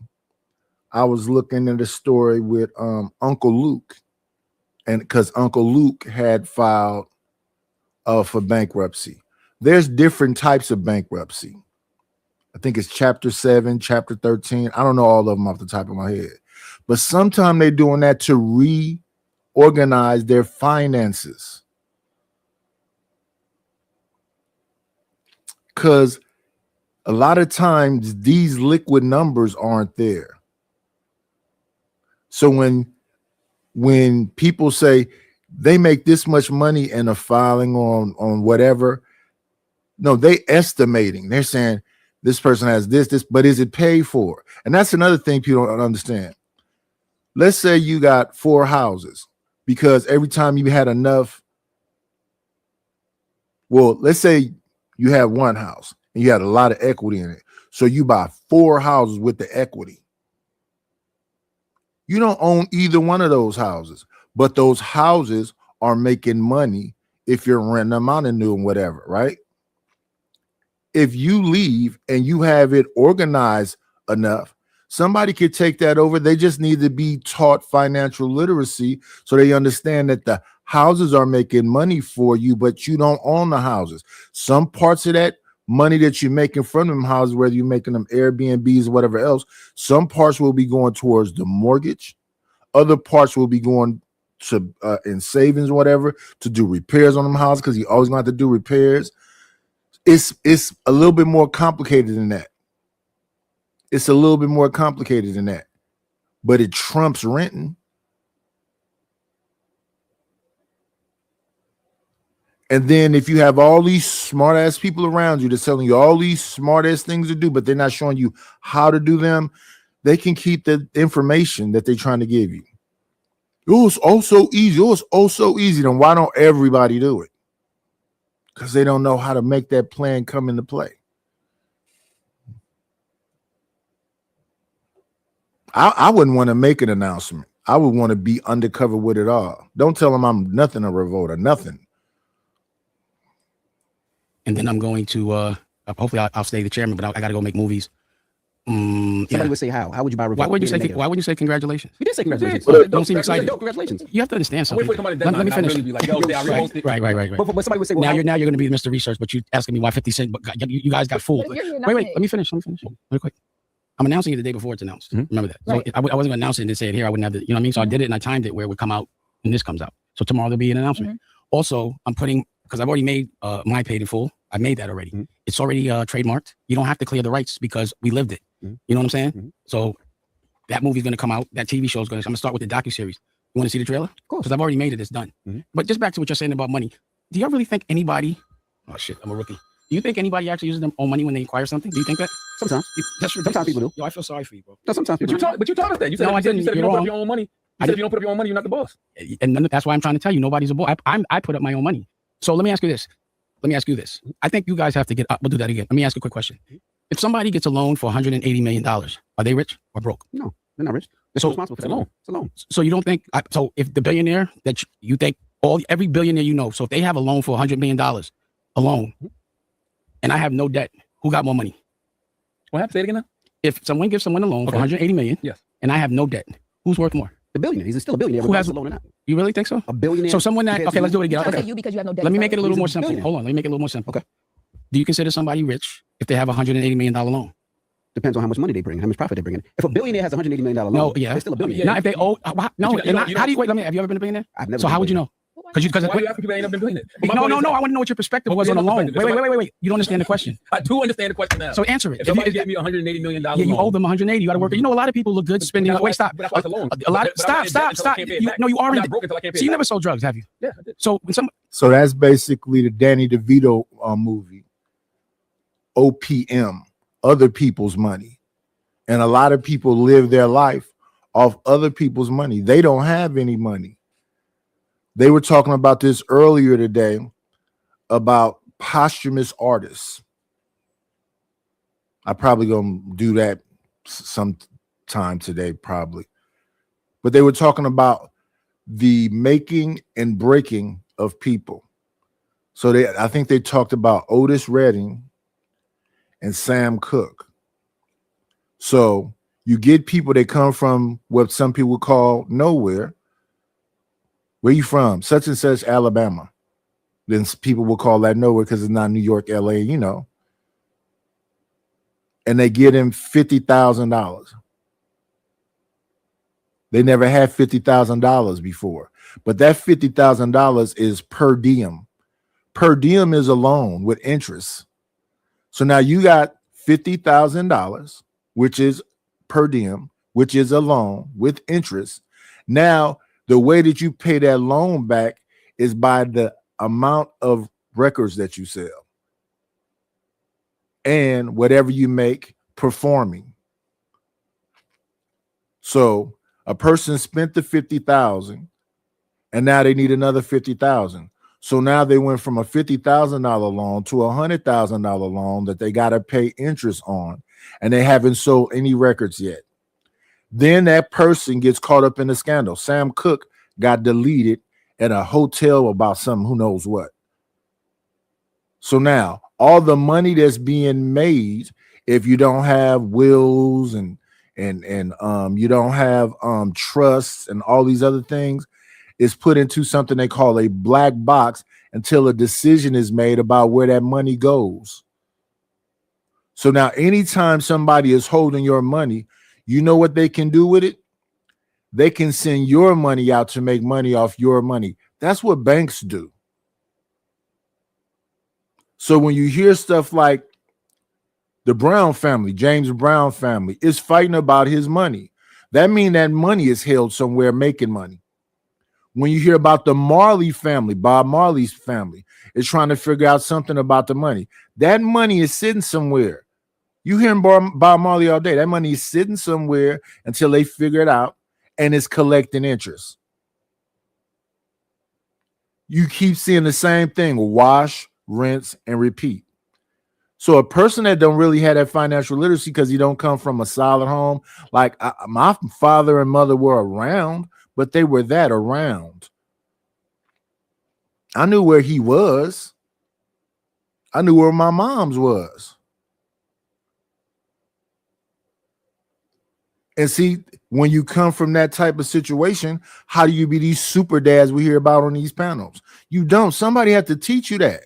I was looking at a story with Uncle Luke, and because Uncle Luke had filed for bankruptcy. There's different types of bankruptcy. I think it's chapter 7, chapter 13. I don't know all of them off the top of my head. But sometimes they're doing that to reorganize their finances. Because a lot of times these liquid numbers aren't there. So when people say they make this much money in a filing on whatever, no, they estimating. They're saying this person has this, but is it paid for? And that's another thing people don't understand. Let's say you got 4 houses, because every time you had enough, well, let's say you have 1 house and you had a lot of equity in it. So you buy 4 houses with the equity. You don't own either one of those houses, but those houses are making money if you're renting them out and doing whatever, right? If you leave and you have it organized enough, somebody could take that over. They just need to be taught financial literacy so they understand that the houses are making money for you, but you don't own the houses. Some parts of that money that you're making from them houses, whether you're making them Airbnbs or whatever else, some parts will be going towards the mortgage. Other parts will be going to in savings or whatever to do repairs on them houses, because you always going to have to do repairs. It's a little bit more complicated than that. It's a little bit more complicated than that, but it trumps renting. And then if you have all these smart ass people around you that's telling you all these smart ass things to do, but they're not showing you how to do them, they can keep the information that they're trying to give you. It was oh so easy. It was oh so easy. Then why don't everybody do it? Because they don't know how to make that plan come into play. I wouldn't want to make an announcement. I would want to be undercover with it all. Don't tell them I'm nothing a Revolt or nothing. And then I'm going to, hopefully I'll stay the chairman, but I got to go make movies. Somebody would say how? How would you buy Revolt? Why would you say congratulations? You did say congratulations. Don't seem excited. Congratulations. You have to understand something. Let me finish. Right. But somebody would say, well, Now you're going to be Mr. Research, but you asking me why 50 Cent, but you guys got fooled. Wait, let me finish. Real quick. I'm announcing it the day before it's announced. Remember that. So I wasn't going to announce it and say it here. I wouldn't have to, you know what I mean? So I did it and I timed it where it would come out and this comes out. So tomorrow there'll be an announcement. Also, I'm putting, because I've already made my Paid in Full. I made that already. It's already trademarked. You don't have to clear the rights because we lived it. You know what I'm saying? So that movie's going to come out. That TV show is going to, I'm going to start with the docuseries. You want to see the trailer? Of course. Because I've already made it. It's done. But just back to what you're saying about money. Do y'all really think anybody, oh shit, I'm a rookie. Do you think anybody actually uses their own money when they acquire something? Do you think that? Sometimes. That's ridiculous. Sometimes people do. Yo, I feel sorry for you, bro. No, sometimes people do. But you taught us that. You said, No, I didn't. You said if you You're don't put up wrong. your own money, you said if you don't put up your own money, you're not the boss. And that's why I'm trying to tell you, nobody's a boss. I put up my own money. So let me ask you this. I think you guys have to get up. We'll do that again. Let me ask you a quick question. If somebody gets a loan for $180 million, are they rich or broke? No, they're not rich. They're So- responsible for the loan. It's a loan. So you don't think, so if the billionaire that you think, every billionaire you know, so if they have a loan for $100 million alone, and I have no debt, who got more money? What happened? Say it again now. if someone gives someone a loan for Okay. 180 million, Yes. and I have no debt, who's worth more? The billionaire. He's still a billionaire. Who Who has has- a loan or not? You really think so? A billionaire. So someone that, okay, let's do it again. I Okay. say you because you have no debt. Let me make it a little He's a more simple. billionaire. Hold on. Let me make it a little more simple. Okay. Do you consider somebody rich if they have a $180 million loan? Depends on how much money they bring, how much profit they bring in. If a billionaire has $180 million loan, No, yeah. they're still a billionaire. Not if they owe. No, But you don't- how do you wait? Let me. Have you ever been a billionaire? I've never So been how a would you know? Because Why do you ask people that ain't never been doing it? But my No, point no, is- no. I want to know what your perspective But was on what's a your loan. perspective? Wait. You don't understand the question. I do understand the question now. So answer it. if somebody gave me $180 million, Yeah, you owe them 180. You got to work. You know, a lot of people look good spending. That's why- Wait, stop. but that's why it's a loan. A lot. But I'm not in debt Stop. until I can't pay it back. No, you I'm are in not debt. broke until I can't pay So it you back. never sold drugs, have you? Yeah, I did. So when some So that's basically the Danny DeVito movie, OPM, other people's money. And a lot of people live their life off other people's money. They don't have any money. They were talking about this earlier today about posthumous artists. I probably gonna do that sometime today, probably. But they were talking about the making and breaking of people. So I think they talked about Otis Redding and Sam Cooke. So you get people that come from what some people call nowhere. Where you from? Such and such, Alabama. Then people will call that nowhere because it's not New York, LA, you know. And they get him $50,000. They never had $50,000 before. But that $50,000 is per diem. Per diem is a loan with interest. So now you got $50,000, which is per diem, which is a loan with interest. Now, the way that you pay that loan back is by the amount of records that you sell and whatever you make performing. So a person spent the 50,000 and now they need another 50,000. So now they went from a $50,000 loan to a $100,000 loan that they got to pay interest on, and they haven't sold any records yet. Then that person gets caught up in the scandal. Sam Cooke got deleted at a hotel about something, who knows what. So now all the money that's being made, if you don't have wills and you don't have trusts and all these other things, is put into something they call a black box until a decision is made about where that money goes. So now anytime somebody is holding your money, you know what they can do with it? They can send your money out to make money off your money. That's what banks do. So when you hear stuff like the Brown family, James Brown family, is fighting about his money, that means that money is held somewhere making money. When you hear about the Marley family, Bob Marley's family is trying to figure out something about the money. That money is sitting somewhere. You hear Bob Marley all day. That money is sitting somewhere until they figure it out, and it's collecting interest. You keep seeing the same thing: wash, rinse, and repeat. So a person that don't really have that financial literacy because you don't come from a solid home, like my father and mother were around, but they were that around. I knew where he was. I knew where my mom's was. And see, when you come from that type of situation, how do you be these super dads we hear about on these panels? You don't. Somebody had to teach you that.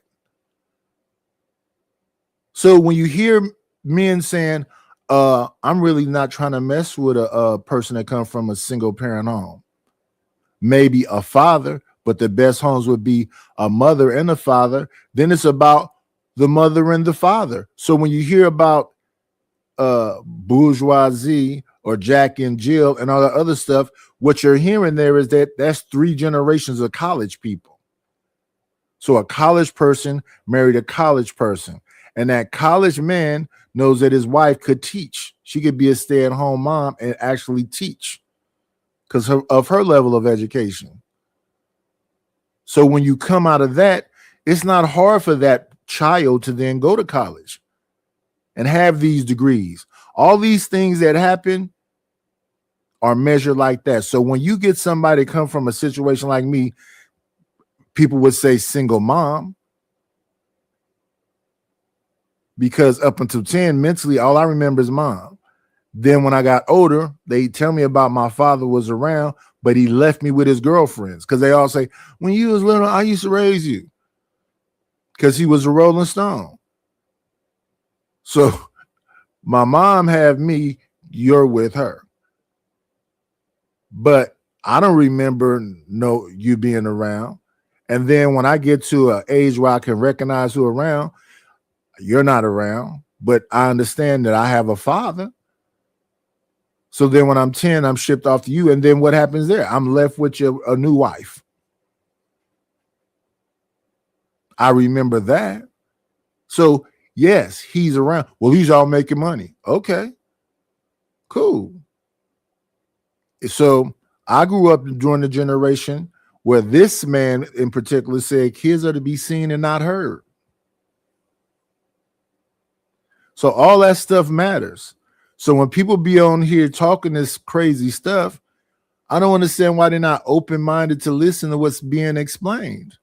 So when you hear men saying, I'm really not trying to mess with a person that comes from a single parent home, maybe a father, but the best homes would be a mother and a father, then it's about the mother and the father. So when you hear about bourgeoisie or Jack and Jill and all the other stuff, what you're hearing there is that that's 3 generations of college people. So a college person married a college person, and that college man knows that his wife could teach. She could be a stay-at-home mom and actually teach because of her level of education. So when you come out of that, it's not hard for that child to then go to college and have these degrees. All these things that happen are measured like that. So when you get somebody come from a situation like me, people would say single mom, because up until 10, mentally, all I remember is mom. Then when I got older, they tell me about my father was around, but he left me with his girlfriends because they all say, when you was little, I used to raise you because he was a Rolling Stone. So my mom had me, you're with her. But I don't remember you being around. And then when I get to an age where I can recognize who around, you're not around, but I understand that I have a father. So then when I'm 10, I'm shipped off to you. And then what happens there? I'm left with a new wife. I remember that. So yes, he's around. Well, he's all making money. Okay, cool. So I grew up during the generation where this man in particular said kids are to be seen and not heard. So all that stuff matters. So when people be on here talking this crazy stuff, I don't understand why they're not open-minded to listen to what's being explained.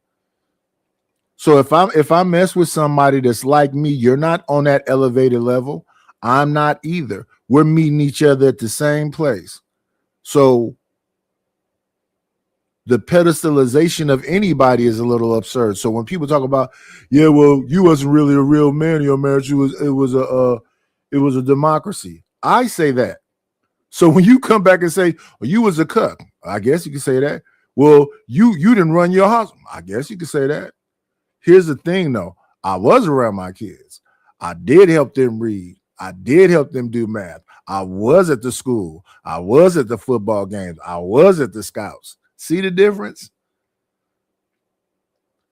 So if I mess with somebody that's like me, you're not on that elevated level. I'm not either. We're meeting each other at the same place. So the pedestalization of anybody is a little absurd. So when people talk about, yeah, well, you wasn't really a real man in your marriage, it was a democracy. I say that. So when you come back and say, well, you was a cuck, I guess you can say that. Well, you didn't run your house. I guess you could say that. Here's the thing, though. I was around my kids. I did help them read. I did help them do math. I was at the school. I was at the football games. I was at the scouts. See the difference?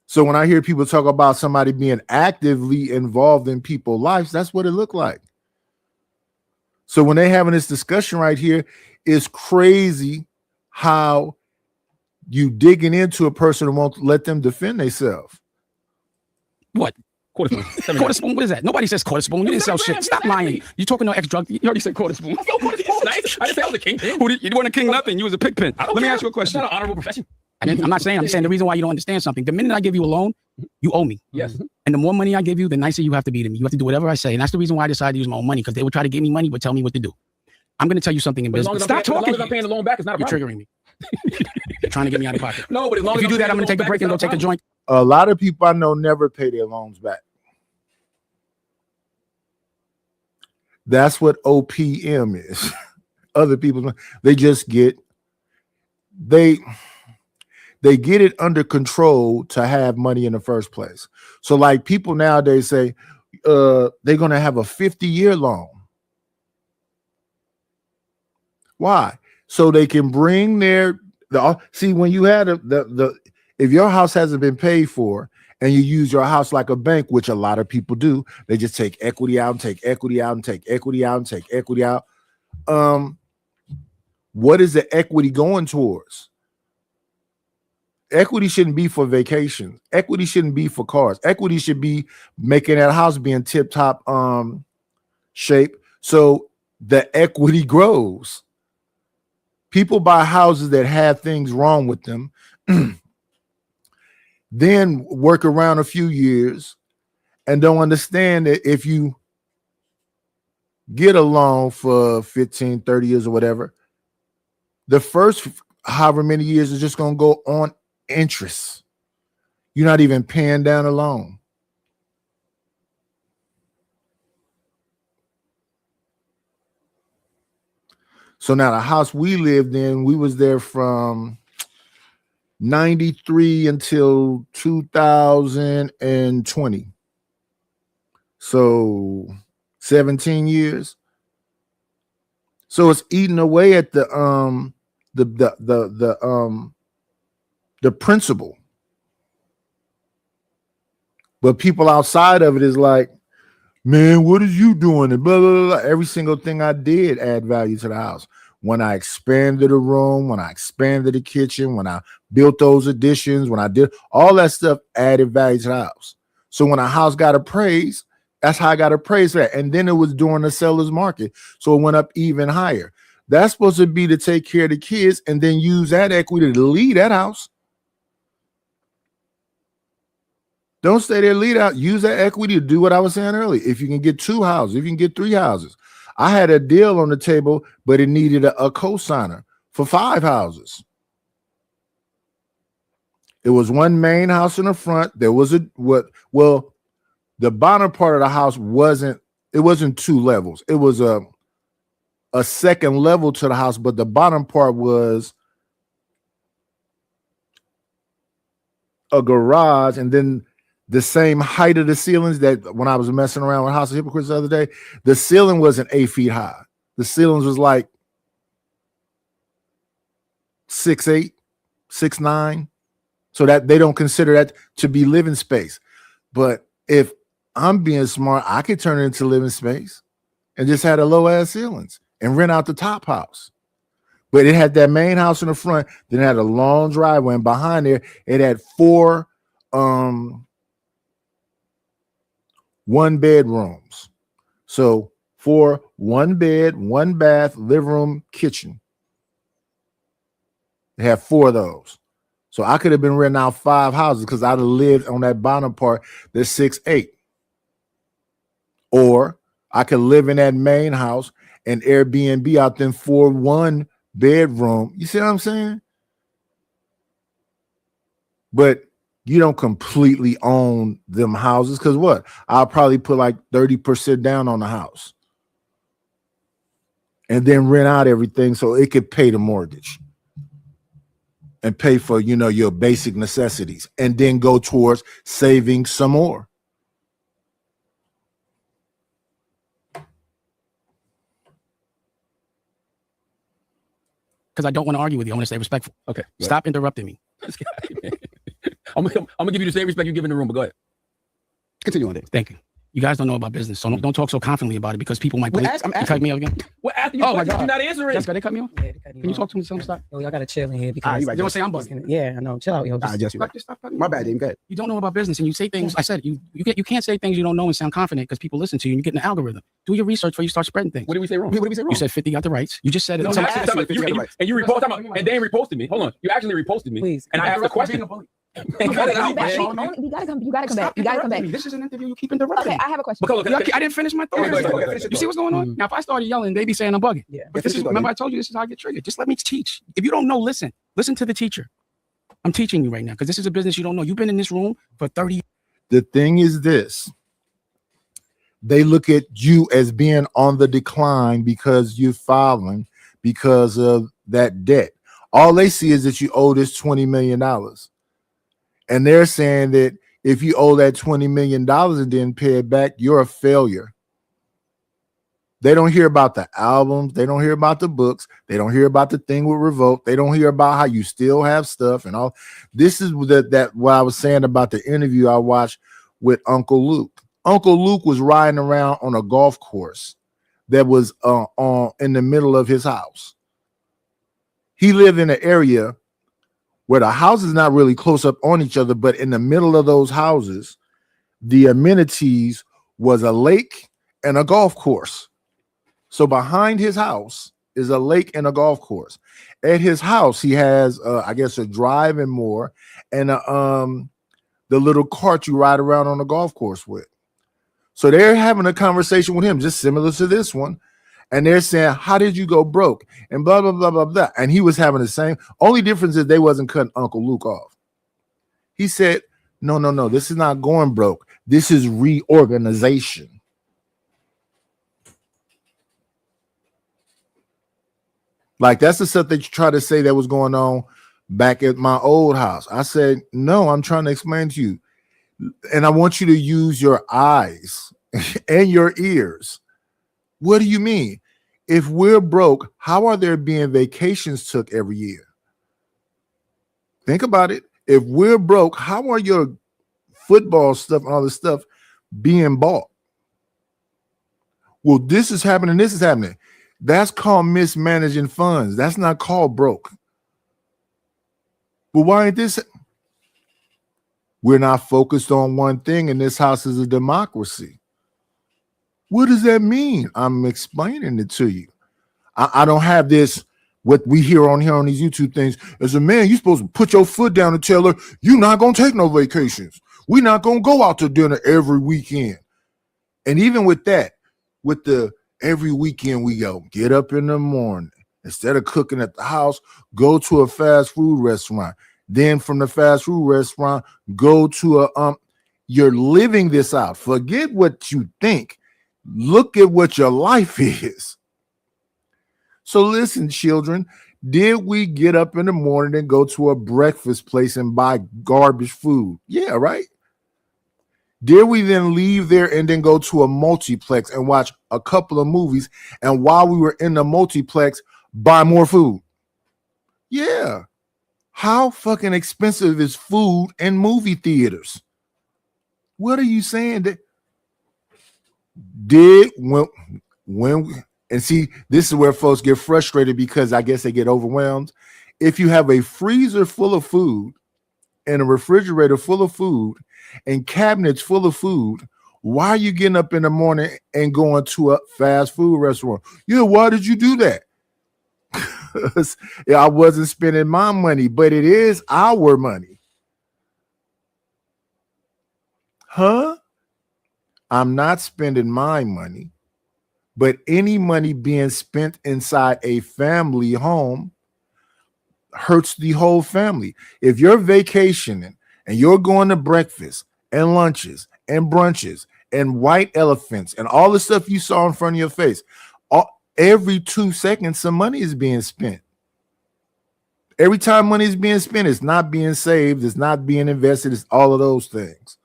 So when I hear people talk about somebody being actively involved in people's lives, that's what it looked like. So when they're having this discussion right here, it's crazy how you digging into a person and won't let them defend themselves. What? Quarter spoon. Quarter spoon? What is that? Nobody says quarter spoon. You didn't sell shit. Stop lying. You talking no ex-drug? You already said quarter spoon. I didn't say I was a kingpin. You weren't a king nothing. You was a pigpen. Let me ask you a question. It's not an honorable profession. I'm not saying. I'm saying the reason why you don't understand something. The minute I give you a loan, you owe me. Yes. And the more money I give you, the nicer you have to be to me. You have to do whatever I say. And that's the reason why I decided to use my own money, because they would try to give me money but tell me what to do. I'm going to tell you something in business. Stop talking. As long as I'm paying the loan back, it's not a problem. You're triggering me. You're trying to get me out of pocket. No, but as long if as you do that, I'm going to take a break and go take a joint. A lot of people I know never pay their loans back. That's what OPM is. Other people, they just get, they get it under control to have money in the first place. So like people nowadays say, they're going to have a 50-year loan. Why? So they can bring see, when you had if your house hasn't been paid for and you use your house like a bank, which a lot of people do, they just take equity out and take equity out and take equity out and take equity out. What is the equity going towards? Equity shouldn't be for vacations. Equity shouldn't be for cars. Equity should be making that house be in tip-top shape so the equity grows. People buy houses that have things wrong with them, then work around a few years and don't understand that if you get a loan for 15, 30 years or whatever, the first however many years is just going to go on interest. You're not even paying down a loan. So now the house we lived in, we was there from 93 until 2020. So 17 years. So it's eating away at the principle. But people outside of it is like, man, what is you doing? And blah, blah, blah. Every single thing I did add value to the house. When I expanded a room, when I expanded the kitchen, when I built those additions, when I did all that stuff, added value to the house. So when a house got appraised, that's how I got appraised for that. And then it was during the seller's market. So it went up even higher. That's supposed to be to take care of the kids and then use that equity to lead that house. Don't stay there, lead out. Use that equity to do what I was saying earlier. If you can get 2 houses, if you can get 3 houses. I had a deal on the table, but it needed a co-signer for 5 houses. It was one main house in the front. There was the bottom part of the house wasn't 2 levels. It was a second level to the house, but the bottom part was a garage, and then the same height of the ceilings that when I was messing around with House of Hypocrites the other day, the ceiling wasn't 8 feet high. The ceilings was like 6'8", 6'9". So that they don't consider that to be living space. But if I'm being smart, I could turn it into living space and just had a low ass ceilings and rent out the top house. But it had that main house in the front, then it had a long driveway, and behind there it had 4 1 bedrooms. So 4 1 bed, 1 bath, living room, kitchen. They had 4 of those. So I could have been renting out 5 houses because I'd have lived on that bottom part that's 6'8". Or I could live in that main house and Airbnb out them 4 1 bedroom. You see what I'm saying? But you don't completely own them houses because what? I'll probably put like 30% down on the house and then rent out everything so it could pay the mortgage and pay for, your basic necessities, and then go towards saving some more. Because I don't want to argue with you. I want to stay respectful. Okay. Stop interrupting me. I'm gonna give you the same respect you give in the room, but go ahead. Continue on, Dave. Thank you. You guys don't know about business, so don't talk so confidently about it because people might blink. I'm You asking. cut me off again. Well, after you, Oh my you're God. not answering. Jessica, they cut me off. Yeah, they cut Can you talk to me? Stop. Yo, y'all gotta chill in here because you right. You don't say I'm bugging. yeah, I know. Chill out, yo. Just, Just, Stop cutting me my off. bad, Dave. Go ahead. You don't know about business and you say things. I said you can't say things you don't know and sound confident because people listen to you and you get in the algorithm. Do your research before you start spreading things. What did we say wrong? What did we say wrong? You said 50 got the rights. You just said it. No, Somebody- actually, you reposted, and Dan reposted me. Hold on, you actually reposted me, please. and I asked a question. Cut it out, man. You gotta come back. Stop You gotta come back. interrupting me. This is an interview. You keep interrupting Okay, me. I have a question. Because I didn't finish my thought. Okay, go ahead. You see what's going on? Now, if I started yelling, they be saying I'm bugging. Yeah. But this is, remember I told you this is how I get triggered. Just let me teach. If you don't know, listen to the teacher. I'm teaching you right now because this is a business you don't know. You've been in this room for 30 years. The thing is this. They look at you as being on the decline because you're filing because of that debt. All they see is that you owe this $20 million. And they're saying that if you owe that $20 million and didn't pay it back, you're a failure. They don't hear about the albums. They don't hear about the books. They don't hear about the thing with Revolt. They don't hear about how you still have stuff and all. This is that what I was saying about the interview I watched with Uncle Luke. Uncle Luke was riding around on a golf course that was in the middle of his house. He lived in an area where the houses is not really close up on each other, but in the middle of those houses, the amenities was a lake and a golf course. So behind his house is a lake and a golf course. At his house, he has, I guess, a drive and more, and the little cart you ride around on the golf course with. So they're having a conversation with him, just similar to this one. And they're saying, how did you go broke? And blah, blah, blah, blah, blah. And he was having the same. Only difference is they wasn't cutting Uncle Luke off. He said, no, this is not going broke. This is reorganization. Like, that's the stuff that you try to say that was going on back at my old house. I said, no, I'm trying to explain to you. And I want you to use your eyes and your ears. What do you mean? If we're broke, how are there being vacations took every year? Think about it. If we're broke, how are your football stuff and all this stuff being bought? Well, this is happening. This is happening. That's called mismanaging funds. That's not called broke. But why ain't this? We're not focused on one thing, and this house is a democracy. What does that mean? I'm explaining it to you. I don't have this, what we hear on here on these YouTube things. As a man, you're supposed to put your foot down and tell her, you're not going to take no vacations. We're not going to go out to dinner every weekend. And even with that, with the Every weekend we go get up in the morning. Instead of cooking at the house, go to a fast food restaurant. Then from the fast food restaurant, go to a you're living this out. Forget what you think. Look at what your life is. So listen, children, did we get up in the morning and go to a breakfast place and buy garbage food? Yeah, right. Did we then leave there and then go to a multiplex and watch a couple of movies? And while we were in the multiplex, buy more food? Yeah. How fucking expensive is food in movie theaters? What are you saying? That did when and see, this is where folks get frustrated because I guess they get overwhelmed. If you have a freezer full of food and a refrigerator full of food and cabinets full of food, why are you getting up in the morning and going to a fast food restaurant? Yeah, why did you do that? I wasn't spending my money, but it is our money. Huh? I'm not spending my money, but any money being spent inside a family home hurts the whole family. If you're vacationing and you're going to breakfast and lunches and brunches and white elephants and all the stuff you saw in front of your face, every 2 seconds, some money is being spent. Every time money is being spent, it's not being saved, it's not being invested, it's all of those things.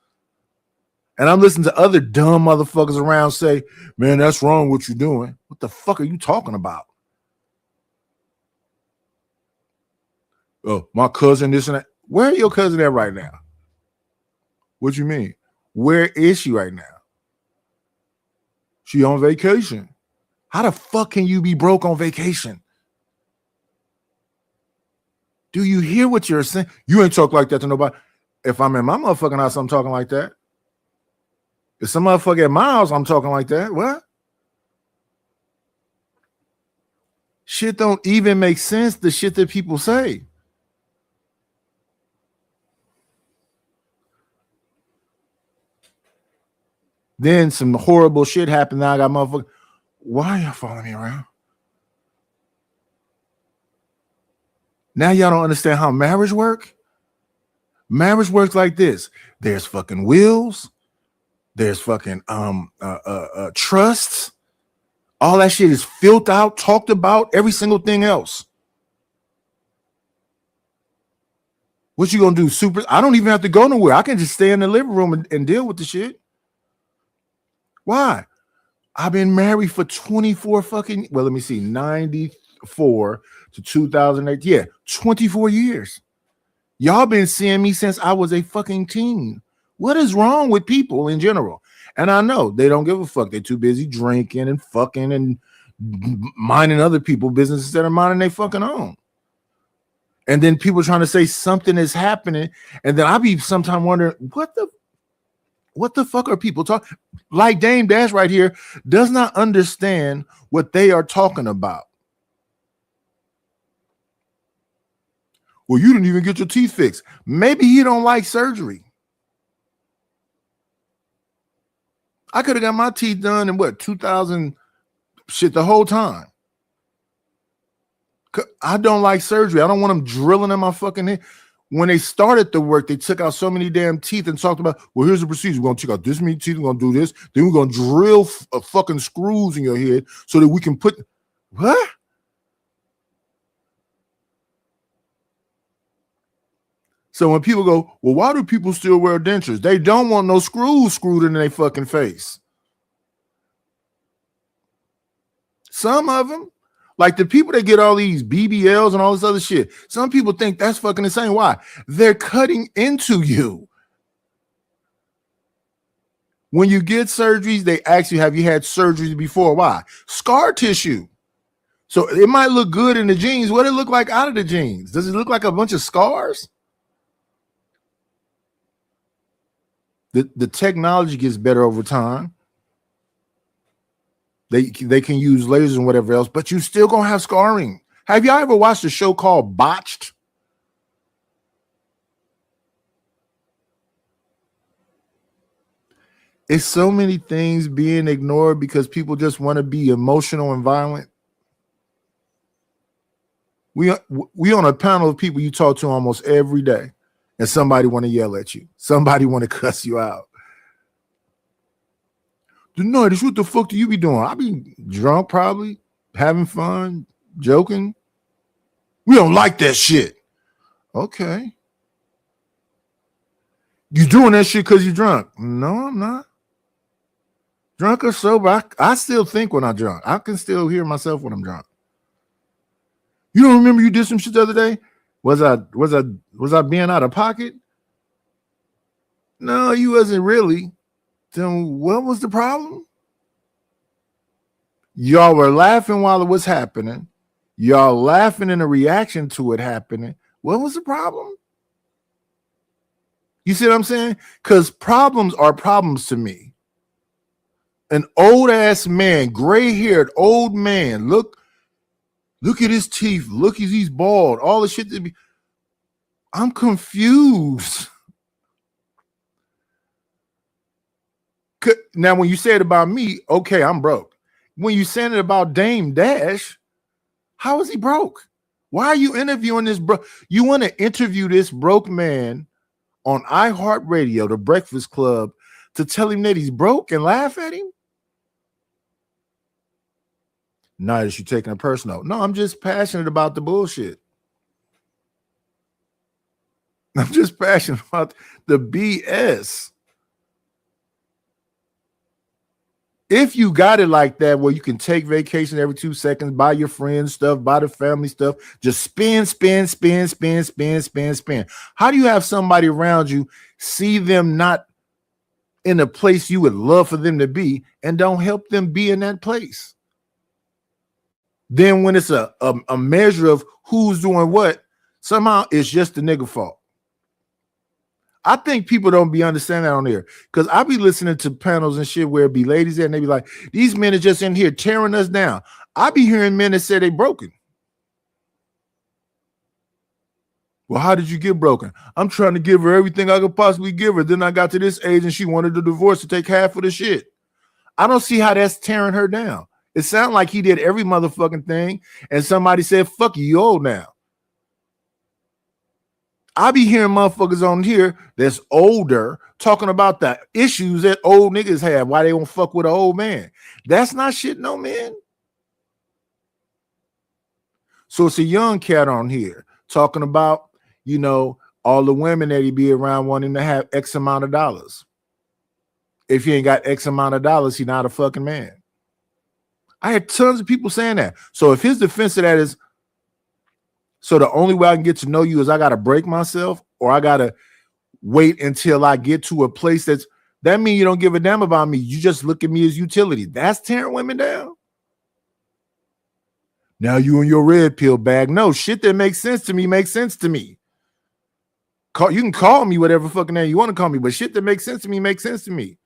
And I'm listening to other dumb motherfuckers around say, man, that's wrong what you're doing. What the fuck are you talking about? Oh, my cousin, this and that. Where are your cousin at right now? What you mean? Where is she right now? She on vacation. How the fuck can you be broke on vacation? Do you hear what you're saying? You ain't talk like that to nobody. If I'm in my motherfucking house, I'm talking like that. If some motherfucker at my house, I'm talking like that. What? Shit don't even make sense, the shit that people say. Then some horrible shit happened. Now I got motherfucker. Why are y'all following me around? Now y'all don't understand how marriage works? Marriage works like this. There's fucking wills. There's fucking trusts. All that shit is filled out, talked about, every single thing else. What you gonna do? I don't even have to go nowhere. I can just stay in the living room and deal with the shit. Why? I've been married for 24 fucking, well, let me see, 94 to 2008. Yeah, 24 years. Y'all been seeing me since I was a fucking teen. What is wrong with people in general? And I know they don't give a fuck. They're too busy drinking and fucking and minding other people's business instead of minding their fucking own. And then people trying to say something is happening. And then I be sometimes wondering, what the fuck are people talking? Like Dame Dash right here does not understand what they are talking about. Well, you didn't even get your teeth fixed. Maybe he don't like surgery. I could have got my teeth done in what, 2000 shit the whole time. I don't like surgery. I don't want them drilling in my fucking head. When they started the work, they took out so many damn teeth and talked about, well, here's the procedure. We're going to take out this many teeth. We're going to do this. Then we're going to drill fucking screws in your head so that we can put, what? So when people go, well, why do people still wear dentures? They don't want no screws screwed in their fucking face. Some of them, like the people that get all these BBLs and all this other shit, some people think that's fucking insane. Why? They're cutting into you. When you get surgeries, they ask you, have you had surgeries before? Why? Scar tissue. So it might look good in the jeans. What does it look like out of the jeans? Does it look like a bunch of scars? The technology gets better over time. They can use lasers and whatever else, but you still gonna have scarring. Have y'all ever watched a show called Botched? It's so many things being ignored because people just want to be emotional and violent. We on a panel of people you talk to almost every day, and somebody want to yell at you. Somebody want to cuss you out. Denardis, what the fuck do you be doing? I be drunk, probably having fun, joking. We don't like that shit. Okay. You doing that shit because you're drunk? No, I'm not. Drunk or sober, I still think when I'm drunk. I can still hear myself when I'm drunk. You don't remember you did some shit the other day? Was I being out of pocket? No, you wasn't really. Then what was the problem? Y'all were laughing while it was happening. Y'all laughing in a reaction to it happening. What was the problem? You see what I'm saying? Because problems are problems to me. An old ass man, gray haired old man. Look at his teeth. Look, he's bald. All the shit that be. I'm confused. Now, when you say it about me, okay, I'm broke. When you saying it about Dame Dash, how is he broke? Why are you interviewing this bro? You want to interview this broke man on iHeartRadio, the Breakfast Club, to tell him that he's broke and laugh at him? Not that you're taking it personal. No, I'm just passionate about the bullshit. I'm just passionate about the BS. If you got it like that, where you can take vacation every 2 seconds, buy your friends stuff, buy the family stuff, just spend. How do you have somebody around you, see them not in a place you would love for them to be, and don't help them be in that place? Then when it's a measure of who's doing what, somehow it's just the nigga fault. I think people don't be understanding that on there, because I be listening to panels and shit where it be ladies there and they be like, these men are just in here tearing us down. I be hearing men that say they broken. Well, how did you get broken? I'm trying to give her everything I could possibly give her. Then I got to this age and she wanted the divorce to take half of the shit. I don't see how that's tearing her down. It sounded like he did every motherfucking thing and somebody said, fuck you, you old now. I be hearing motherfuckers on here that's older talking about the issues that old niggas have, why they won't fuck with an old man. That's not shit, no, man. So it's a young cat on here talking about, you know, all the women that he be around wanting to have X amount of dollars. If he ain't got X amount of dollars, he not a fucking man. I had tons of people saying that. So if his defense of that is, so the only way I can get to know you is I got to break myself, or I got to wait until I get to a place that means you don't give a damn about me. You just look at me as utility. That's tearing women down. Now you in your red pill bag. No, shit that makes sense to me makes sense to me. You can call me whatever fucking name you want to call me, but shit that makes sense to me makes sense to me.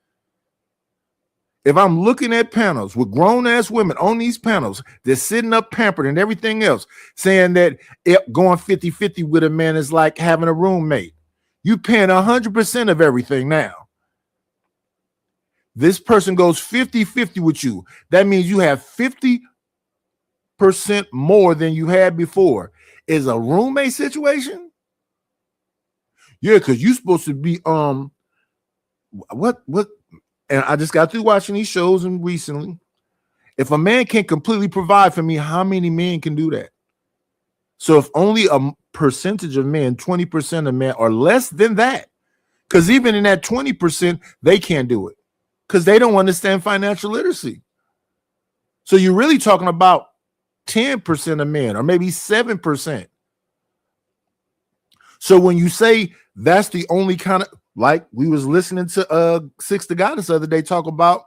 If I'm looking at panels with grown-ass women on these panels, they're sitting up pampered and everything else, saying that going 50-50 with a man is like having a roommate. You paying 100% of everything now. This person goes 50-50 with you. That means you have 50% more than you had before. Is a roommate situation? Yeah, because you're supposed to be what? And I just got through watching these shows and recently. If a man can't completely provide for me, how many men can do that? So if only a percentage of men, 20% of men, or less than that, because even in that 20%, they can't do it because they don't understand financial literacy. So you're really talking about 10% of men, or maybe 7%. So when you say that's the only kind of, like we was listening to Six the Goddess the other day talk about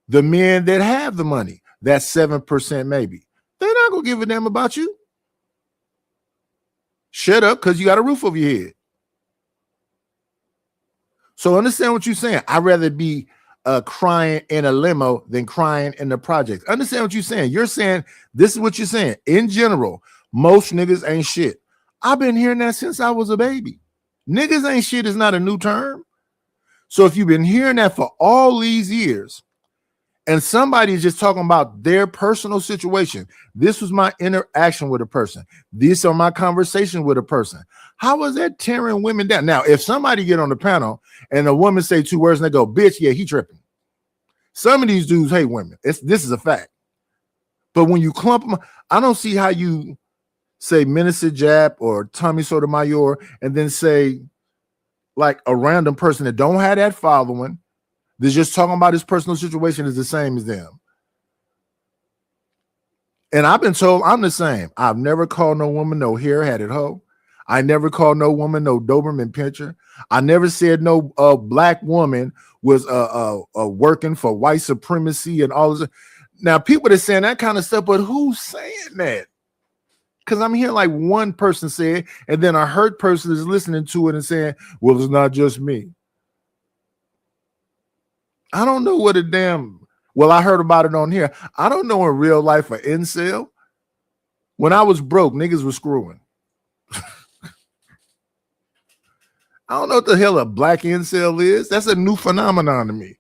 the men that have the money, that's 7% maybe. They're not gonna give a damn about you. Shut up, because you got a roof over your head. So understand what you're saying. I'd rather be crying in a limo than crying in the projects. Understand what you're saying. You're saying this is what you're saying. In general, most niggas ain't shit. I've been hearing that since I was a baby. Niggas ain't shit is not a new term. So if you've been hearing that for all these years, and somebody is just talking about their personal situation, this was my interaction with a person, these are my conversations with a person. How is that tearing women down? Now, if somebody get on the panel and a woman say 2 words and they go, bitch, yeah, he tripping. Some of these dudes hate women. This is a fact. But when you clump them, I don't see how you say Minister Jap or Tommy Sotomayor and then say like a random person that don't have that following, they're just talking about his personal situation is the same as them. And I've been told I'm the same. I've never called no woman no hair-headed hoe. I never called no woman no Doberman pincher. I never said no black woman was working for white supremacy and all this. Now, people are saying that kind of stuff, but who's saying that? Because I'm hearing like one person say it, and then a hurt person is listening to it and saying, well, it's not just me. I don't know what a damn, well, I heard about it on here. I don't know in real life an incel. When I was broke, niggas were screwing. I don't know what the hell a black incel is. That's a new phenomenon to me.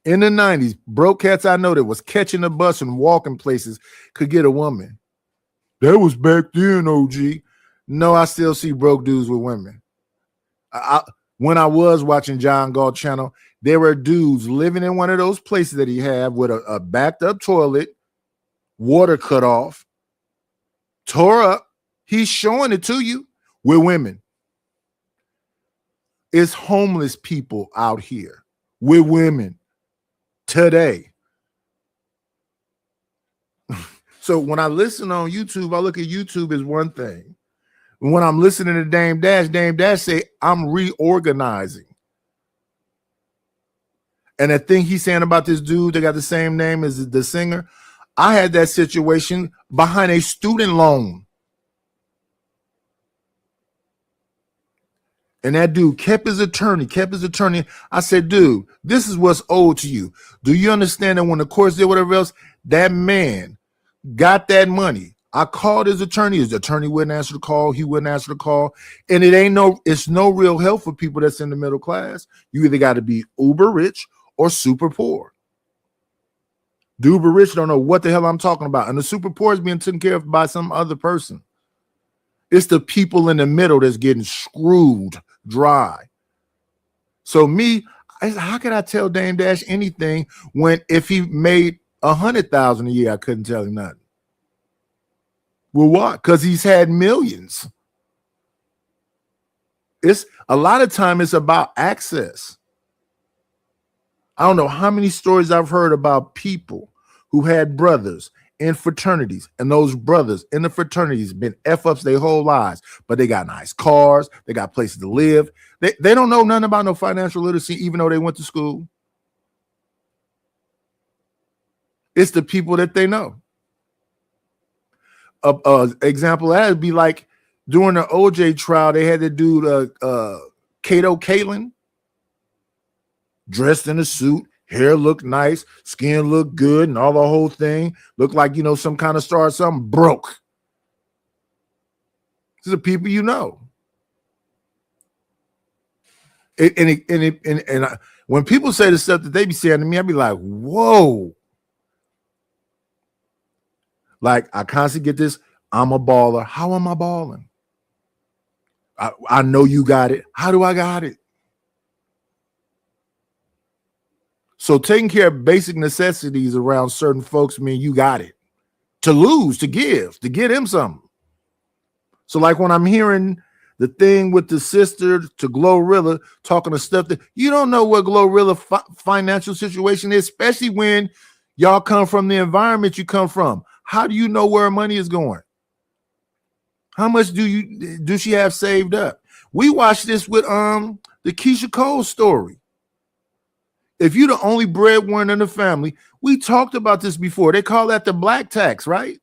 In the 90s, broke cats I know that was catching a bus and walking places could get a woman. That was back then, OG. No, I still see broke dudes with women. When I was watching John Galt channel, there were dudes living in one of those places that he had with a backed up toilet, water cut off, tore up. He's showing it to you with women. It's homeless people out here with women today. So when I listen on YouTube, I look at YouTube as one thing. When I'm listening to Dame Dash say, I'm reorganizing. And the thing he's saying about this dude that got the same name as the singer, I had that situation behind a student loan. And that dude kept his attorney. I said, dude, this is what's owed to you. Do you understand that when the courts did whatever else, that man got that money? I called his attorney. His attorney wouldn't answer the call. He wouldn't answer the call. And it's no real help for people that's in the middle class. You either got to be uber rich or super poor. The uber rich don't know what the hell I'm talking about. And the super poor is being taken care of by some other person. It's the people in the middle that's getting screwed dry. So how could I tell Dame Dash anything when if he made $100,000 a year, I couldn't tell him nothing? Well, why? Because he's had millions. It's a lot of time it's about access. I don't know how many stories I've heard about people who had brothers in fraternities, and those brothers in the fraternities been F-ups their whole lives, but they got nice cars, they got places to live. They don't know nothing about no financial literacy, even though they went to school. It's the people that they know. Example of that would be like during the OJ trial, they had the dude Kato Kaelin dressed in a suit, hair looked nice, skin looked good, and all the whole thing looked like, some kind of star or something. Broke. These are people you know. When people say the stuff that they be saying to me, I be like, whoa. Like, I constantly get this, I'm a baller. How am I balling? I know you got it. How do I got it? So taking care of basic necessities around certain folks mean you got it. To lose, to give, to get him something. So like when I'm hearing the thing with the sister to Glorilla talking to stuff that you don't know what Glorilla financial situation is, especially when y'all come from the environment you come from. How do you know where money is going? How much do she have saved up? We watched this with the Keisha Cole story. If you're the only breadwinner in the family, we talked about this before. They call that the black tax, right?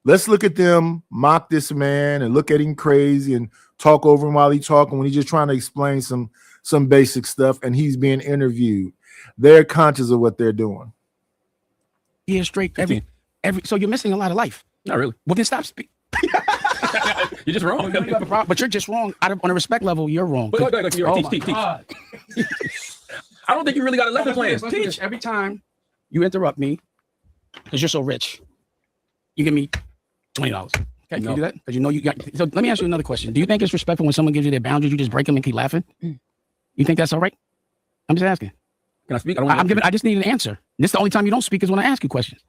Let's look at them mock this man and look at him crazy and talk over him while he's talking when he's just trying to explain some basic stuff and he's being interviewed. They're conscious of what they're doing. Yeah, straight. So you're missing a lot of life. Not really. Well, then stop speaking. You're just wrong. But you're just wrong. On a respect level, you're wrong. But teach. God. I don't think you really got a lesson plan. Listen to this. Teach. Every time you interrupt me, because you're so rich, you give me $20. Okay, can you do that? Because you know you got. So let me ask you another question. Do you think it's respectful when someone gives you their boundaries, you just break them and keep laughing? You think that's all right? I'm just asking. Can I speak? I just need an answer. This is the only time you don't speak is when I ask you questions.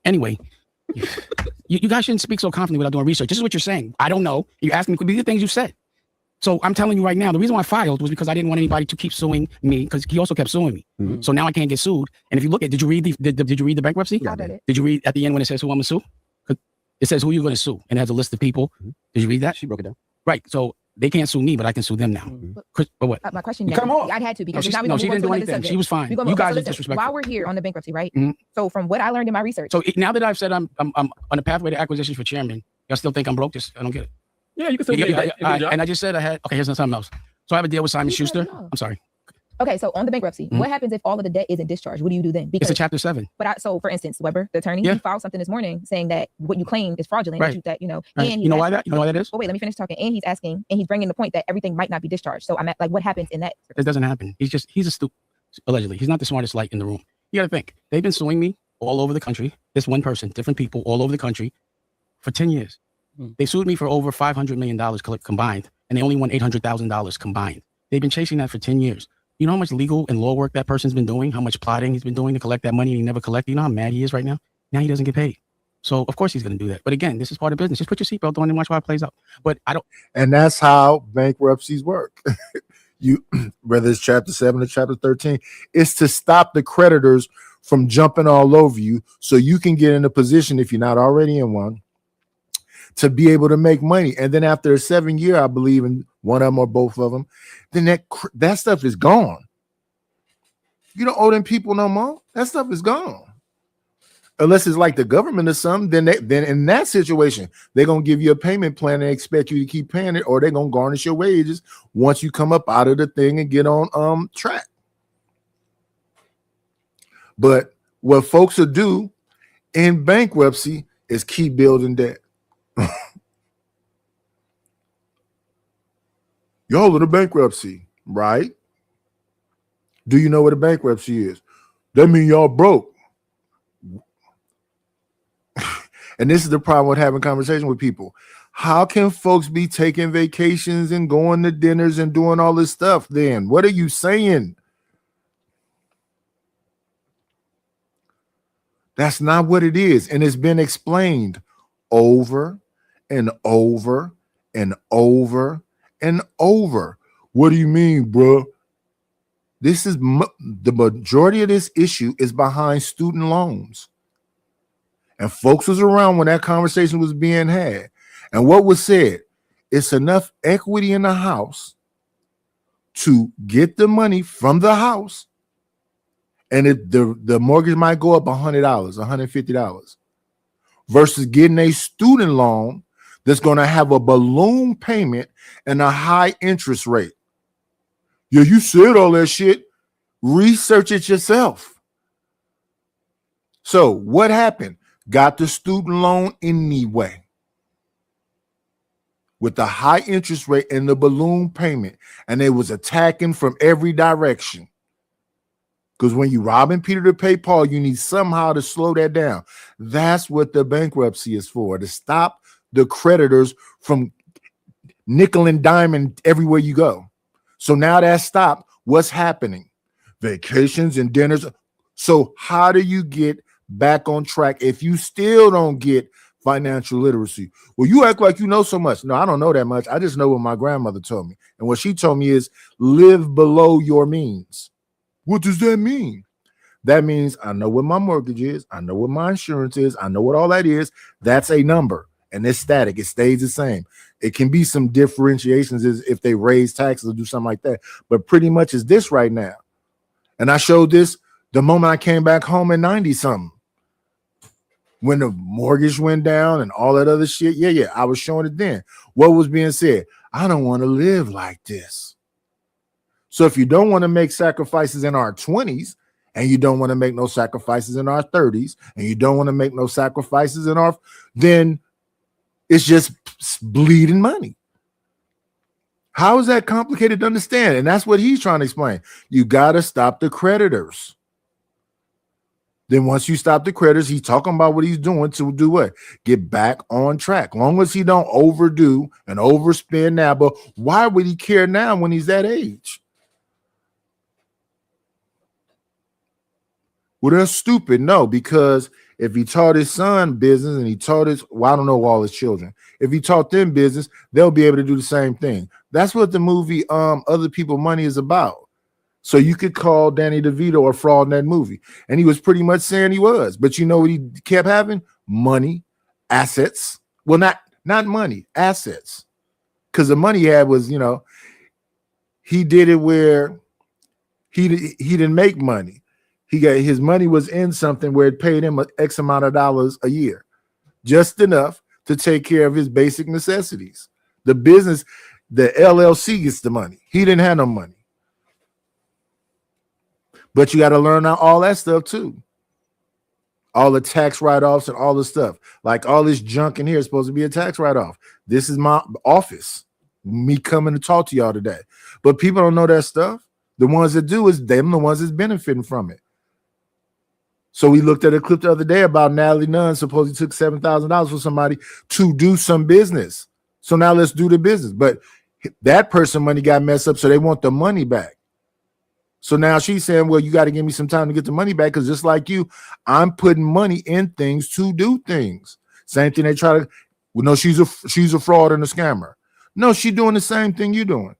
Anyway, you guys shouldn't speak so confidently without doing research. This is what you're saying. I don't know. You're asking me, could be the things you said. So I'm telling you right now, the reason why I filed was because I didn't want anybody to keep suing me, because he also kept suing me. So now I can't get sued. And if you look at, did you read the bankruptcy? I read it. Did you read at the end when it says who I'm gonna sue? 'Cause it says who you're gonna sue, and it has a list of people. Did you read that? She broke it down. Right. So they can't sue me, but I can sue them now. But what? My question. You cut 'em off. I had to because No, now we she didn't do anything. Subject. She was fine. We gonna- You okay, guys so are listen, disrespectful. While we're here on the bankruptcy, right? Mhm. So from what I learned in my research, So now that I've said I'm on a pathway to acquisitions for chairman, y'all still think I'm broke? I don't get it. Yeah, you can still do a good job. And I just said I had. Okay, here's something else. So I have a deal with Simon You said Schuster. no. I'm sorry. okay, so on the bankruptcy, what happens if all of the debt isn't discharged? What do you do then? It's Because a Chapter 7. so for instance, Weber, the attorney, Yeah. he filed something this morning saying that what you claim is fraudulent, Right. that Right. and You he's know why asking- that? You know why that is? Oh wait, let me finish talking. And he's asking, and he's bringing the point that everything might not be discharged. So I'm at like, what happens in that? That doesn't happen. He's a stupid. Allegedly, he's not the smartest light in the room. You got to think. They've been suing me all over the country. This one person, different people all over the country, for 10 years. They sued me for over $500 million combined, and they only won $800,000 combined. They've been chasing that for 10 years. You know how much legal and law work that person's been doing? How much plotting he's been doing to collect that money, and he never collected? You know how mad he is right now? Now he doesn't get paid. So of course he's going to do that. But again, this is part of business. Just put your seatbelt on and watch how it plays out. But I don't. And that's how bankruptcies work. You, whether it's Chapter 7 or Chapter 13, it's to stop the creditors from jumping all over you, so you can get in a position, if you're not already in one, to be able to make money. And then after a 7-year, I believe in one of them or both of them, then that stuff is gone. You don't owe them people no more. That stuff is gone. Unless it's like the government or something, then in that situation, they're gonna give you a payment plan and expect you to keep paying it, or they're gonna garnish your wages once you come up out of the thing and get on track. But what folks will do in bankruptcy is keep building debt. Y'all are the bankruptcy, right? Do you know what a bankruptcy is? That means y'all broke. And this is the problem with having conversation with people. How can folks be taking vacations and going to dinners and doing all this stuff then? What are you saying? That's not what it is. And it's been explained over and over and over and over. What do you mean, bro? This is the majority of this issue is behind student loans. And folks was around when that conversation was being had. And what was said, it's enough equity in the house to get the money from the house. And the mortgage might go up $100, $150 versus getting a student loan that's going to have a balloon payment and a high interest rate. Yeah, you said all that shit. Research it yourself. So what happened? Got the student loan anyway with the high interest rate and the balloon payment, and they was attacking from every direction. Because when you robbing Peter to pay Paul, you need somehow to slow that down. That's what the bankruptcy is for, to stop the creditors from nickel and diming everywhere you go. So now that's stopped. What's happening? Vacations and dinners. So how do you get back on track if you still don't get financial literacy? Well, you act like you know so much. No, I don't know that much. I just know what my grandmother told me. And what she told me is live below your means. What does that mean? That means I know what my mortgage is. I know what my insurance is. I know what all that is. That's a number. And it's static. It stays the same. It can be some differentiations if they raise taxes or do something like that. But pretty much is this right now. And I showed this the moment I came back home in 90-something. When the mortgage went down and all that other shit. Yeah, I was showing it then. What was being said? I don't want to live like this. So if you don't want to make sacrifices in our 20s and you don't want to make no sacrifices in our 30s, and you don't want to make no sacrifices in our, then it's just bleeding money. How is that complicated to understand? And that's what he's trying to explain. You got to stop the creditors. Then once you stop the creditors, he's talking about what he's doing to do what? Get back on track. Long as he don't overdo and overspend now. But why would he care now when he's that age? Well, they're stupid. No, because if he taught his son business and he taught his, well, I don't know all his children. If he taught them business, they'll be able to do the same thing. That's what the movie Other People Money is about. So you could call Danny DeVito a fraud in that movie. And he was pretty much saying he was. But you know what he kept having? Money, assets. Well, not money, assets. Because the money he had was, you know, he did it where he didn't make money. He got his money was in something where it paid him X amount of dollars a year, just enough to take care of his basic necessities. The business, the LLC gets the money. He didn't have no money. But you got to learn all that stuff too. All the tax write-offs and all the stuff. Like all this junk in here is supposed to be a tax write-off. This is my office. Me coming to talk to y'all today. But people don't know that stuff. The ones that do is them the ones that's benefiting from it. So we looked at a clip the other day about Natalie Nunn supposedly took $7,000 for somebody to do some business. So now let's do the business. But that person money got messed up, so they want the money back. So now she's saying, well, you got to give me some time to get the money back because just like you, I'm putting money in things to do things. Same thing they try to, well, no, she's a fraud and a scammer. No, she's doing the same thing you're doing.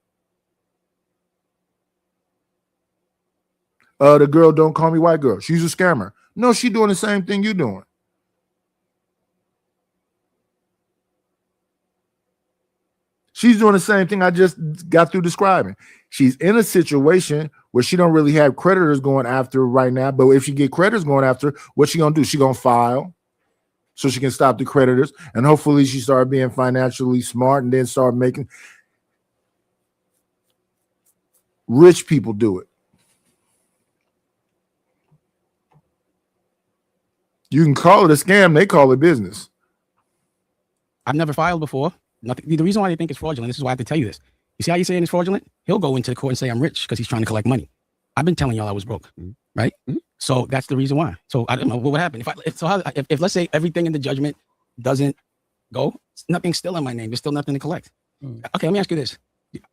The girl, Don't Call Me White Girl. She's a scammer. No, she's doing the same thing you're doing. She's doing the same thing I just got through describing. She's in a situation where she don't really have creditors going after her right now. But if she get creditors going after her, what's she going to do? She going to file so she can stop the creditors. And hopefully she start being financially smart and then start making. Rich people do it. You can call it a scam. They call it business. I've never filed before. Nothing. The reason why they think it's fraudulent, this is why I have to tell you this. You see how you're saying it's fraudulent? He'll go into the court and say I'm rich because he's trying to collect money. I've been telling y'all I was broke, right? So that's the reason why. So I don't know what would happen if let's say everything in the judgment doesn't go, nothing's still in my name. There's still nothing to collect. Okay, let me ask you this: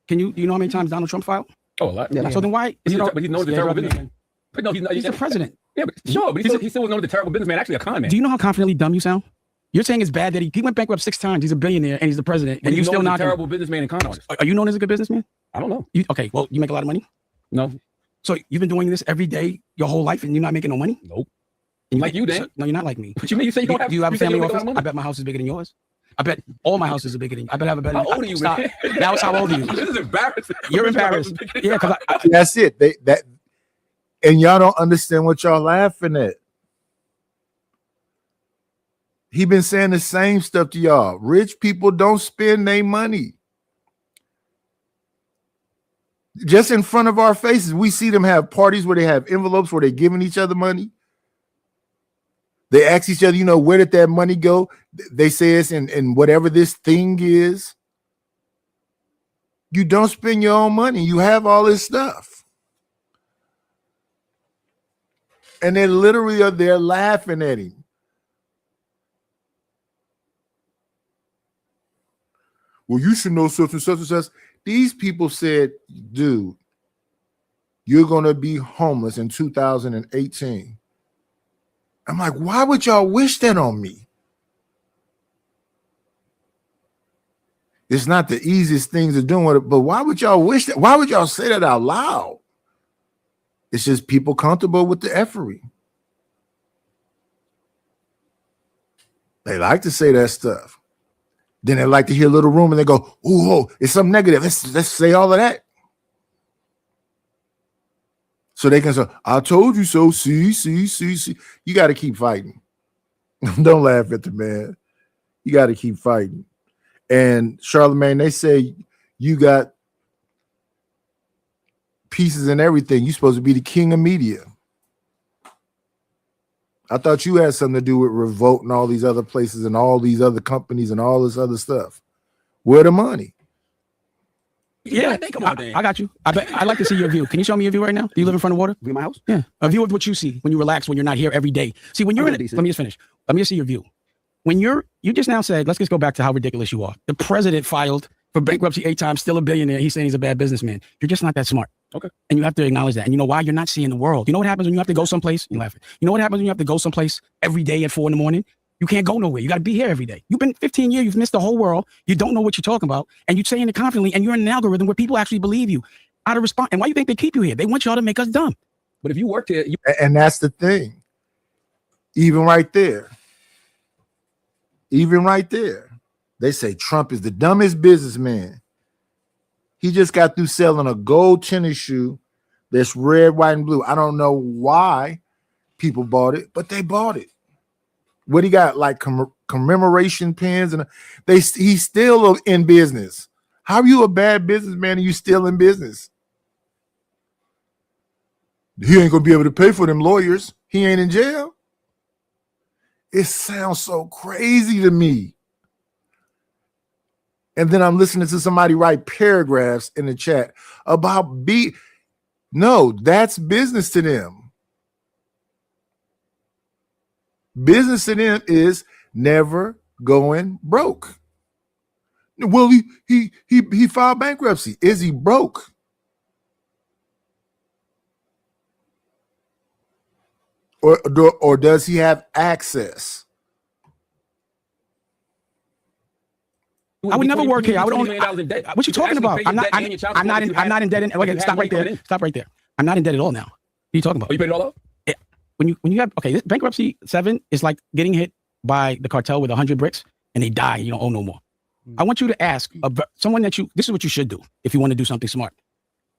do you know how many times Donald Trump filed? Oh, a lot. Yeah. So then why? But he's known as a terrible businessman. But no, He's the president. Yeah, but sure, but he's still known as a terrible businessman. Actually, a con man. Do you know how confidently dumb you sound? You're saying it's bad that he went bankrupt 6 times. He's a billionaire and he's the president. And he's still not a terrible businessman and con artist. Are you known as a good businessman? I don't know. Okay, well, you make a lot of money? No. So you've been doing this every day your whole life and you're not making no money? Nope. Like you, Dan? No, you're not like me. What you mean? You say you don't have? Do you have a family office? I bet my house is bigger than yours. I bet all my houses are bigger than you. I bet I have a better. How old are you? Stop. That was how old are you? This is embarrassing. You're embarrassed. Yeah, because that's it. And y'all don't understand what y'all laughing at. He been saying the same stuff to y'all. Rich people don't spend their money. Just in front of our faces, we see them have parties where they have envelopes where they're giving each other money. They ask each other, you know, where did that money go? They say it's in whatever this thing is. You don't spend your own money. You have all this stuff. And they literally are there laughing at him. Well, you should know such and such and such. These people said, dude, you're going to be homeless in 2018. I'm like, why would y'all wish that on me? It's not the easiest things to do with it, but why would y'all wish that? Why would y'all say that out loud? It's just people comfortable with the effery. They like to say that stuff. Then they like to hear a little room and they go, "Ooh, it's something negative. Let's say all of that." So they can say, "I told you so." See. You got to keep fighting. Don't laugh at the man. You got to keep fighting. And Charlemagne, they say you got pieces and everything. You're supposed to be the king of media. I thought you had something to do with Revolt and all these other places and all these other companies and all this other stuff. Where the money? Yeah, I got you. I'd like to see your view. Can you show me your view right now? Do you live in front of water? View my house? Yeah, a view of what you see when you relax, when you're not here every day. See, when you're in, let me just finish. Let me just see your view. When you just now said, let's just go back to how ridiculous you are. The president filed for bankruptcy 8 times, still a billionaire. He's saying he's a bad businessman. You're just not that smart. Okay. And you have to acknowledge that. And you know why? You're not seeing the world. You know what happens when you have to go someplace? You laughing. You know what happens when you have to go someplace every day at 4 a.m? You can't go nowhere. You got to be here every day. You've been 15 years. You've missed the whole world. You don't know what you're talking about. And you're saying it confidently. And you're in an algorithm where people actually believe you out of response. And why do you think they keep you here? They want y'all to make us dumb. But if you worked here, And that's the thing. Even right there. They say Trump is the dumbest businessman. He just got through selling a gold tennis shoe that's red, white, and blue. I don't know why people bought it, but they bought it. What he got, like commemoration pins, and he's still in business. How are you a bad businessman and you still in business? He ain't gonna be able to pay for them lawyers. He ain't in jail. It sounds so crazy to me. And then I'm listening to somebody write paragraphs in the chat about no, that's business to them. Business to them is never going broke. Well, he filed bankruptcy. Is he broke? Or does he have access? I would never work here. I would only. What you talking about? I'm not in debt. Okay, stop right there. Stop right there. I'm not in debt at all now. What are you talking about? you paid it all off? When you have this bankruptcy 7 is like getting hit by the cartel with 100 bricks and they die. You don't owe no more. I want you to ask someone this is what you should do if you want to do something smart.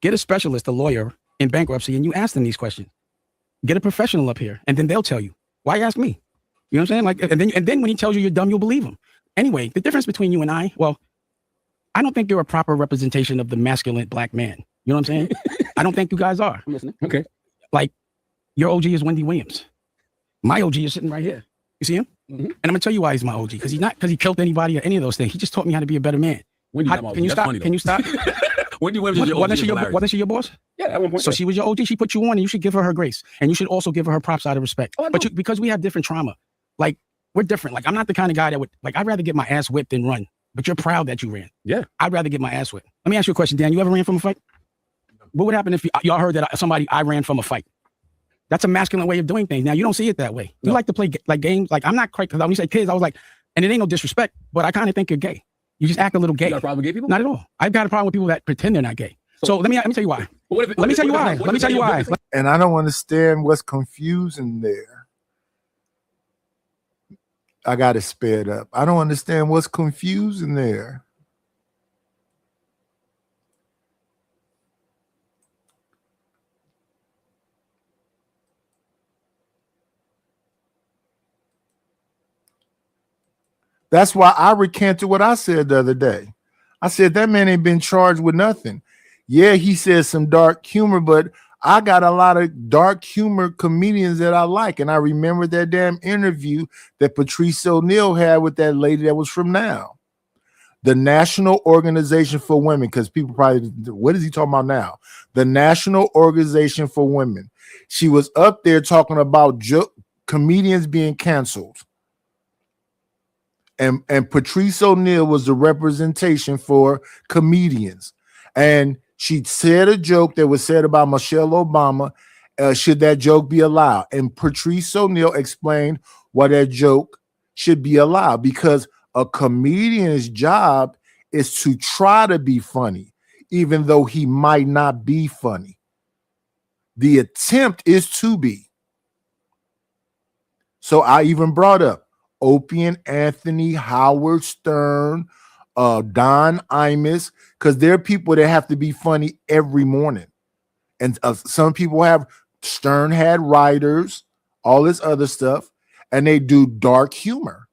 Get a specialist, a lawyer in bankruptcy, and you ask them these questions. Get a professional up here, and then they'll tell you. Why ask me? You know what I'm saying? Like, and then when he tells you you're dumb, you'll believe him. Anyway, the difference between you and I don't think you're a proper representation of the masculine black man. You know what I'm saying? I don't think you guys are. I'm listening. Okay. Like, your OG is Wendy Williams. My OG is sitting right here. You see him? Mm-hmm. And I'm gonna tell you why he's my OG. Because he killed anybody or any of those things. He just taught me how to be a better man. Can you stop? Can you stop? Wendy Williams wasn't she your boss? Yeah, at one point. So she was your OG. She put you on, and you should give her grace, and you should also give her props out of respect. But because we have different trauma, like we're different. Like I'm not the kind of guy that would like. I'd rather get my ass whipped than run. But you're proud that you ran. Yeah. I'd rather get my ass whipped. Let me ask you a question, Dan. You ever ran from a fight? What would happen if y'all heard that I ran from a fight? That's a masculine way of doing things. Now you don't see it that way. You like to play like games. Like I'm not quite, because when you say kids, I was like, and it ain't no disrespect, but I kind of think you're gay. You just act a little gay. You got a problem with gay people? Not at all. I've got a problem with people that pretend they're not gay. So let me tell you why. Let me tell you why. And I don't understand what's confusing there. I got it sped up. I don't understand what's confusing there. That's why I recanted what I said the other day. I said that man ain't been charged with nothing. Yeah, he said some dark humor, but I got a lot of dark humor comedians that I like. And I remember that damn interview that Patrice O'Neal had with that lady that was from Now. The National Organization for Women, because people probably, what is he talking about now? The National Organization for Women. She was up there talking about comedians being canceled. And Patrice O'Neal was the representation for comedians. And she said a joke that was said about Michelle Obama. Should that joke be allowed? And Patrice O'Neal explained why that joke should be allowed, because a comedian's job is to try to be funny, even though he might not be funny. The attempt is to be. So I even brought up Opie and Anthony, Howard Stern, Don Imus, because there are people that have to be funny every morning. And some people have, Stern had writers, all this other stuff, and they do dark humor.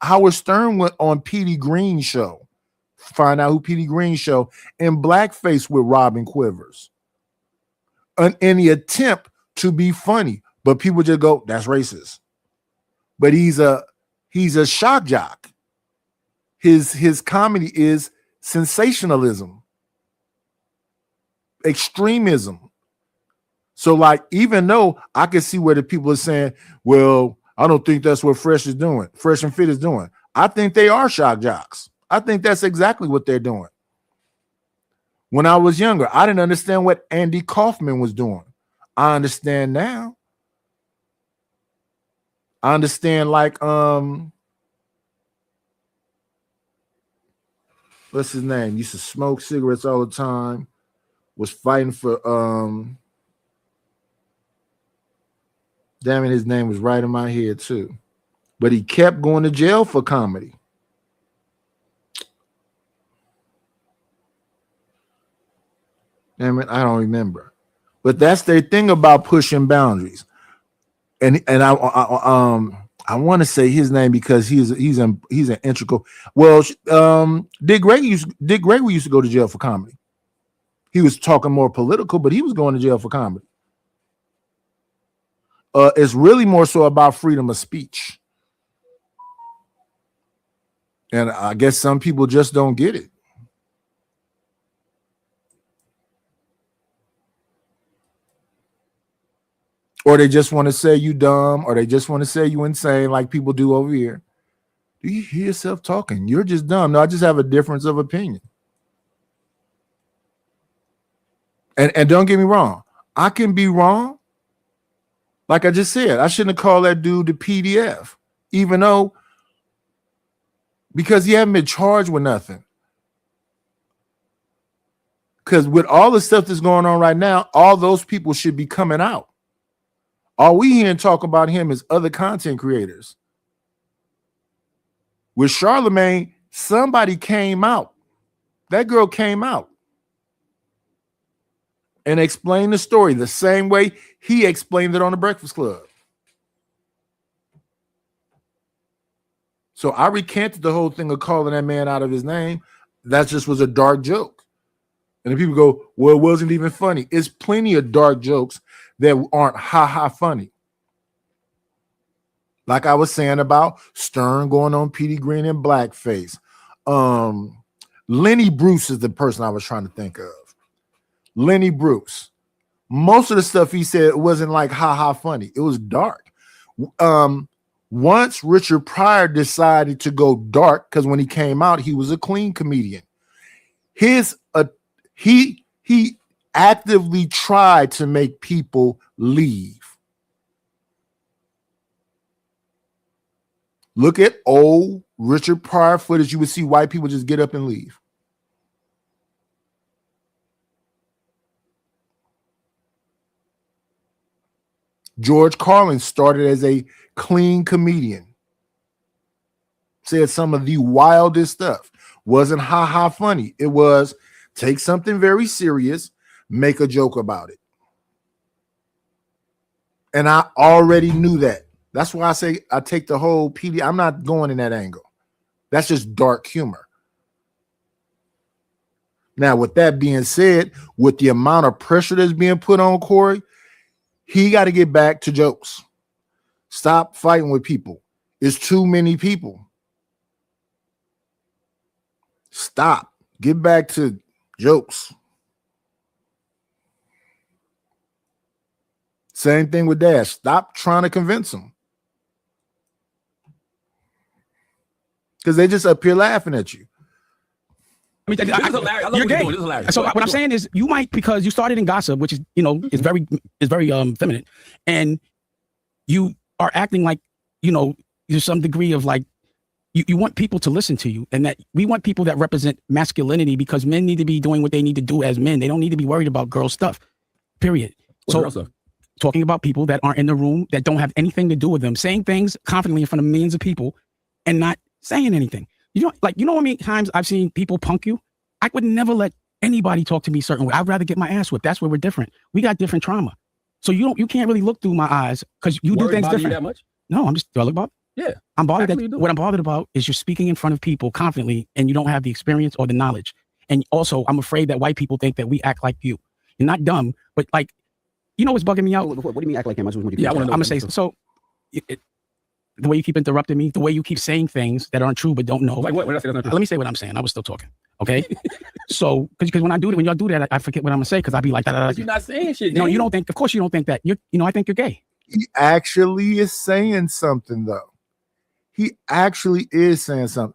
Howard Stern went on Petey Green's show, find out who Petey Green's show, in blackface with Robin Quivers. In the attempt to be funny. but people just go, that's racist. But he's a shock jock. His comedy is sensationalism, extremism. So like, even though I can see where the people are saying, well, I don't think that's what Fresh is doing. Fresh and Fit is doing. I think they are shock jocks. I think that's exactly what they're doing. When I was younger, I didn't understand what Andy Kaufman was doing. I understand now. I understand, like, what's his name? Used to smoke cigarettes all the time, was fighting for damn it, his name was right in my head too. But he kept going to jail for comedy. Damn it, I don't remember. But that's their thing about pushing boundaries. And I want to say his name because he's an integral. Well, Dick Gregory used to go to jail for comedy. He was talking more political, but he was going to jail for comedy. It's really more so about freedom of speech. And I guess some people just don't get it. Or they just want to say you dumb, or they just want to say you insane, like people do over here. Do you hear yourself talking? You're just dumb. No, I just have a difference of opinion. And don't get me wrong, I can be wrong. Like I just said, I shouldn't have called that dude the PDF, even though, because he hadn't been charged with nothing. Because with all the stuff that's going on right now, all those people should be coming out. All we hear and talk about him is other content creators. With Charlemagne, somebody came out. That girl came out and explained the story the same way he explained it on the Breakfast Club. So I recanted the whole thing of calling that man out of his name. That just was a dark joke. And then people go, well, it wasn't even funny. It's plenty of dark jokes that aren't ha-ha funny. Like I was saying about Stern going on Petey Green in blackface. Lenny Bruce is the person I was trying to think of. Lenny Bruce. Most of the stuff he said wasn't like ha-ha funny. It was dark. Once Richard Pryor decided to go dark, because when he came out, he was a clean comedian. He actively tried to make people leave. Look at old Richard Pryor footage. You would see white people just get up and leave. George Carlin started as a clean comedian. Said some of the wildest stuff. Wasn't ha-ha funny. It was take something very serious, make a joke about it. And I already knew that. That's why I say I take the whole PD. I'm not going in that angle. That's just dark humor. Now, with that being said, with the amount of pressure that's being put on Corey, he got to get back to jokes. Stop fighting with people. It's too many people. Stop. Get back to jokes. Same thing with Dash. Stop trying to convince them. Because they just up here laughing at you. I mean, This is hilarious. I love you're what you're gay. doing. This is hilarious. So what I'm saying is, you might, because you started in gossip, which is, is very feminine, and you are acting like, there's some degree of like, you want people to listen to you, and that we want people that represent masculinity, because men need to be doing what they need to do as men. They don't need to be worried about girl stuff. Period. What's girl stuff? Talking about people that aren't in the room, that don't have anything to do with them, saying things confidently in front of millions of people, and not saying anything. You know how many times I've seen people punk you? I would never let anybody talk to me a certain way. I'd rather get my ass whipped. That's where we're different. We got different trauma. So you can't really look through my eyes because you do things different. That much? No, do I look about? Yeah. I'm bothered what I'm bothered about is you're speaking in front of people confidently and you don't have the experience or the knowledge. And also, I'm afraid that white people think that we act like you. You're not dumb, but like, you know what's bugging me out? What do you mean act like him? I just want Yeah, I want to know. I'm gonna say so. The way you keep interrupting me, the way you keep saying things that aren't true but don't know. Like what? What did I say that's not true? Let me say what I'm saying. I was still talking. Okay. So because when y'all do that, I forget what I'm gonna say because I be like, You're not saying shit. no, man. you don't think. Of course, you don't think that. I think you're gay. He actually is saying something though. He actually is saying something.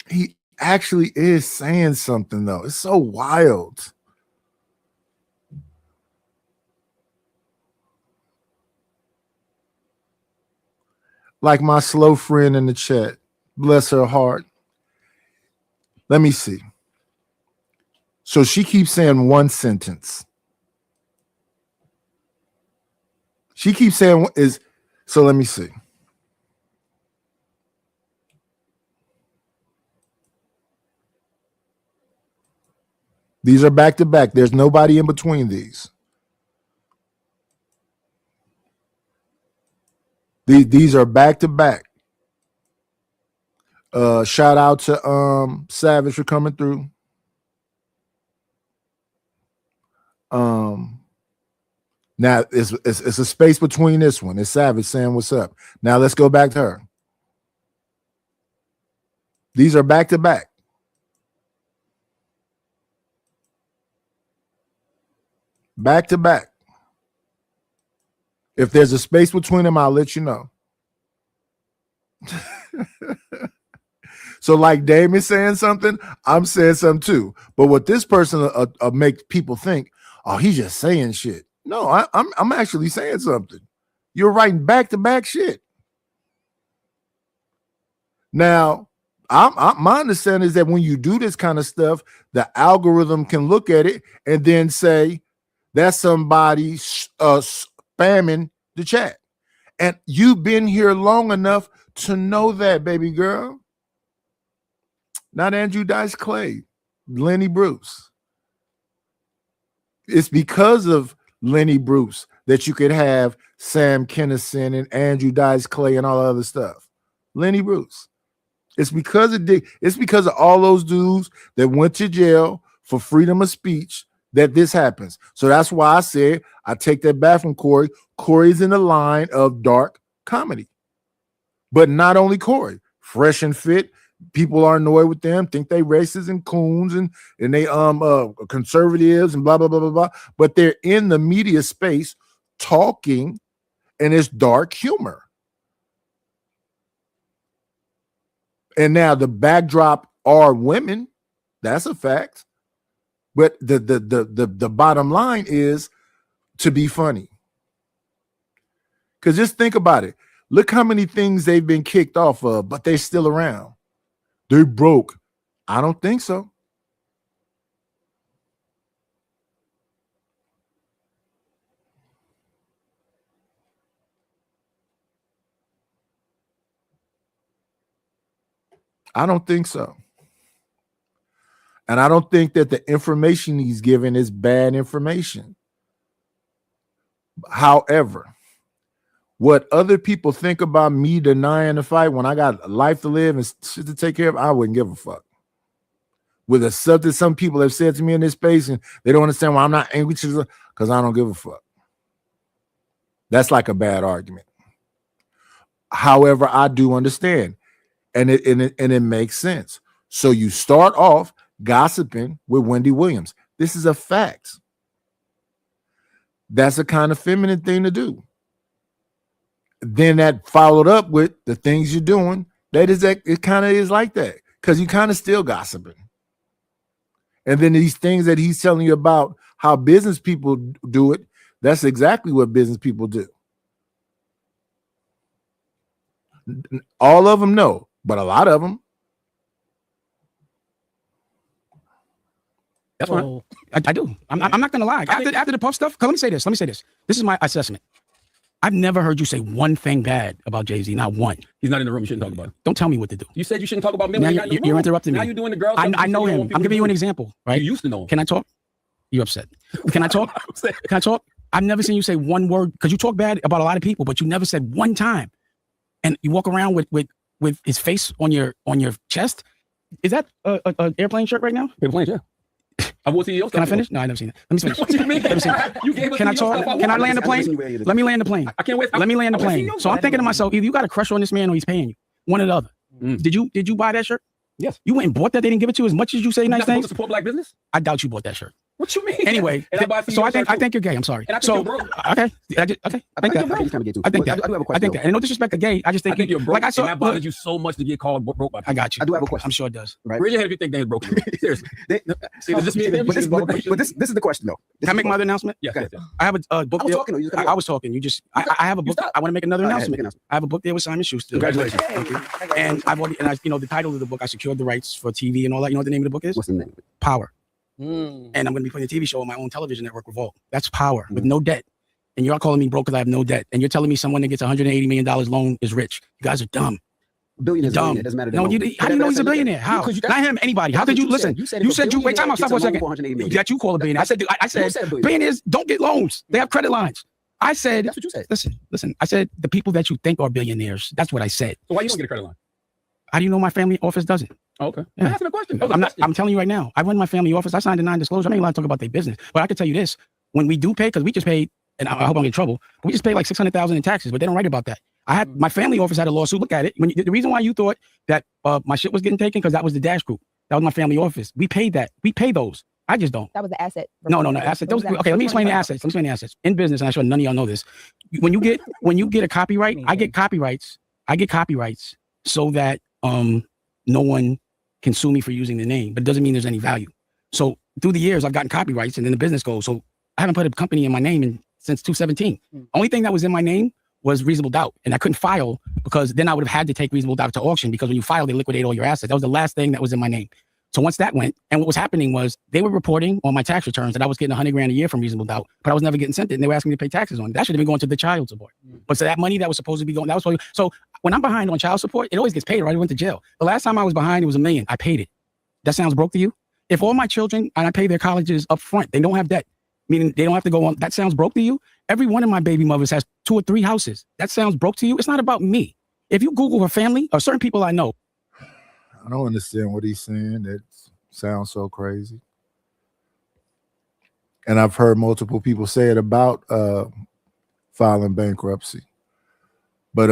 He actually is saying something though. It's so wild. Like my slow friend in the chat, bless her heart. Let me see. So she keeps saying one sentence. She keeps saying is, so let me see. These are back to back. There's nobody in between these. These are back to back. Shout out to Savage for coming through. Now it's a space between this one. It's Savage saying what's up. Now let's go back to her. These are back to back. Back to back. If there's a space between them, I'll let you know. So like Damien's saying something, I'm saying something too. But what this person makes people think, oh, he's just saying shit. No, I'm actually saying something. You're writing back to back shit. Now, my understanding is that when you do this kind of stuff, the algorithm can look at it and then say that's somebody spamming the chat. And you've been here long enough to know that, baby girl. Not Andrew Dice Clay, Lenny Bruce. It's because of Lenny Bruce that you could have Sam Kinison and Andrew Dice Clay and all other stuff. Lenny Bruce. It's because of all those dudes that went to jail for freedom of speech that this happens. So that's why I said I take that back from Corey. Corey's in the line of dark comedy. But not only Corey, Fresh and Fit. People are annoyed with them, think they racist and coons and they conservatives and blah blah blah blah blah. But they're in the media space talking, and it's dark humor. And now the backdrop are women. That's a fact. But the bottom line is to be funny. Because just think about it. Look how many things they've been kicked off of, but they're still around. They broke. I don't think so. I don't think so. And I don't think that the information he's given is bad information. However, what other people think about me denying the fight when I got a life to live and shit to take care of, I wouldn't give a fuck. With a subject some people have said to me in this space, and they don't understand why I'm not angry because I don't give a fuck. That's like a bad argument. However, I do understand, and it makes sense. So you start off gossiping with Wendy Williams. This is a fact. That's a kind of feminine thing to do. Then that followed up with the things you're doing. It kind of is like that because you kind of still gossiping. And then these things that he's telling you about how business people do it, that's exactly what business people do. All of them know, but a lot of them. That's what I do. I'm not gonna lie. After the Puff stuff, let me say this. This is my assessment. I've never heard you say one thing bad about Jay-Z, not one. He's not in the room. You shouldn't talk about it. Don't tell me what to do. You said you shouldn't talk about men. Now you're interrupting me. Now you're doing the girl. I know him. I'm giving you an example, right? You used to know him. Can I talk? You're upset. Can I talk? Can I talk? I've never seen you say one word because you talk bad about a lot of people, but you never said one time. And you walk around with his face on your chest. Is that an airplane shirt right now? Airplane, yeah. I will see you. Can I finish? No, I never seen it. Let me finish. What you mean? Let me see. You gave us Can I CEO talk? stuff. Can I land the I'm plane? listening where you- Let me land the plane. I can't wait. Let me land the I wanna see plane. your So I'm side. thinking to myself, either you got a crush on this man or he's paying you. One or the other. Mm. Did you buy that shirt? Yes. You went and bought that. They didn't give it to you as much as you say You're nice not supposed things. to support black business. I doubt you bought that shirt. What you mean? Anyway, And I buy so I CEO shirt, too. think you're gay. I'm sorry. And I think So you're broke. okay, I think I that. think it's kind of gay too. I think But that. I do have a I question. think that. And no disrespect to gay. I just I think, think you're broke. like I saw. and that bothers you so much to get called broke by people. I got you. I do have a question. I'm sure it does. Right? Raise your hand if you think they ain't broke. Seriously. They- See, is this me and them? But this is the question though. Can I make my other announcement? Yes, Go yes, ahead. yes. I have a book I was deal. talking. Or you just I was talking. You just. I have a book. stopped. I want to make another All right, announcement. make an announcement. I have a book there with Simon Schuster. Congratulations. Thank you. And I've already, the title of the book, I secured the rights for TV and all that. You know what the name of the book is? What's the name? Power. Mm. And I'm going to be putting a TV show on my own television network, Revolt. That's power with no debt. And you're calling me broke because I have no debt. And you're telling me someone that gets $180 million loan is rich. You guys are dumb. Billionaires. Dumb. It doesn't matter. No, how do you know he's a billionaire? How? Because Not him, anybody. How could you listen? You said You said you wait time out. Stop for a second. That That you call a billionaire. I said You said a billionaire. billionaires don't get loans. They have credit lines. I said, That's what you said. listen. I said the people that you think are billionaires. That's what I said. So why you don't get a credit line? How do you know my family office doesn't? Oh, okay. Yeah. I'm asking a question. That was a I'm not. question. I'm telling you right now. I run my family office. I signed a non-disclosure. I'm not allowed to talk about their business, but I can tell you this: when we do pay, because we just paid, and I hope I don't get in trouble, but we just paid like $600,000 in taxes, but they don't write about that. I had my family office had a lawsuit. Look at it. The reason why you thought that my shit was getting taken because that was the Dash Group. That was my family office. We paid that. We pay those. I just don't. That was the asset. No, asset. Those, okay, let me explain the assets. Let me explain the assets. In business, and I'm sure none of y'all know this. When you get a copyright, I get copyrights. So that no one can sue me for using the name, but it doesn't mean there's any value. So through the years, I've gotten copyrights, and then the business goes. So I haven't put a company in my name since 2017. Only thing that was in my name was Reasonable Doubt, and I couldn't file because then I would have had to take Reasonable Doubt to auction because when you file, they liquidate all your assets. That was the last thing that was in my name. So once that went, and what was happening was they were reporting on my tax returns that I was getting $100,000 a year from Reasonable Doubt, but I was never getting sent it, and they were asking me to pay taxes on it. That should have been going to the child support. But so that money that was supposed to be going, that was supposed to, so when I'm behind on child support, it always gets paid, right? I went to jail. The last time I was behind, it was $1 million. I paid it. That sounds broke to you? If all my children, and I pay their colleges up front, they don't have debt, meaning they don't have to go on, that sounds broke to you? Every one of my baby mothers has 2 or 3 houses. That sounds broke to you? It's not about me. If you Google her family, or certain people I know. I don't understand what he's saying. That sounds so crazy. And I've heard multiple people say it about filing bankruptcy. But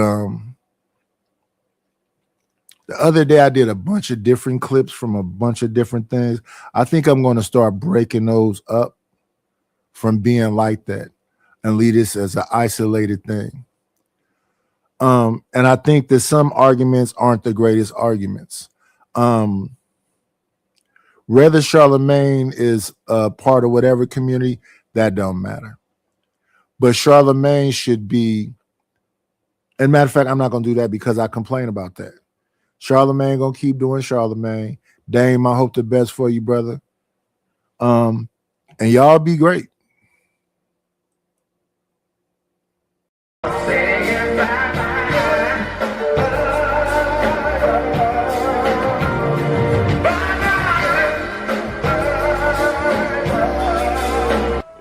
the other day I did a bunch of different clips from a bunch of different things. I think I'm going to start breaking those up from being like that and leave this as an isolated thing. And I think that some arguments aren't the greatest arguments. Whether Charlemagne is a part of whatever community, that don't matter. But Charlemagne should be, and matter of fact, I'm not going to do that because I complain about that. Charlemagne going to keep doing Charlemagne. Dame, I hope the best for you, brother. And y'all be great.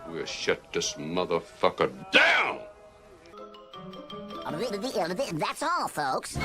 We'll shut this motherfucker down! That's all, folks.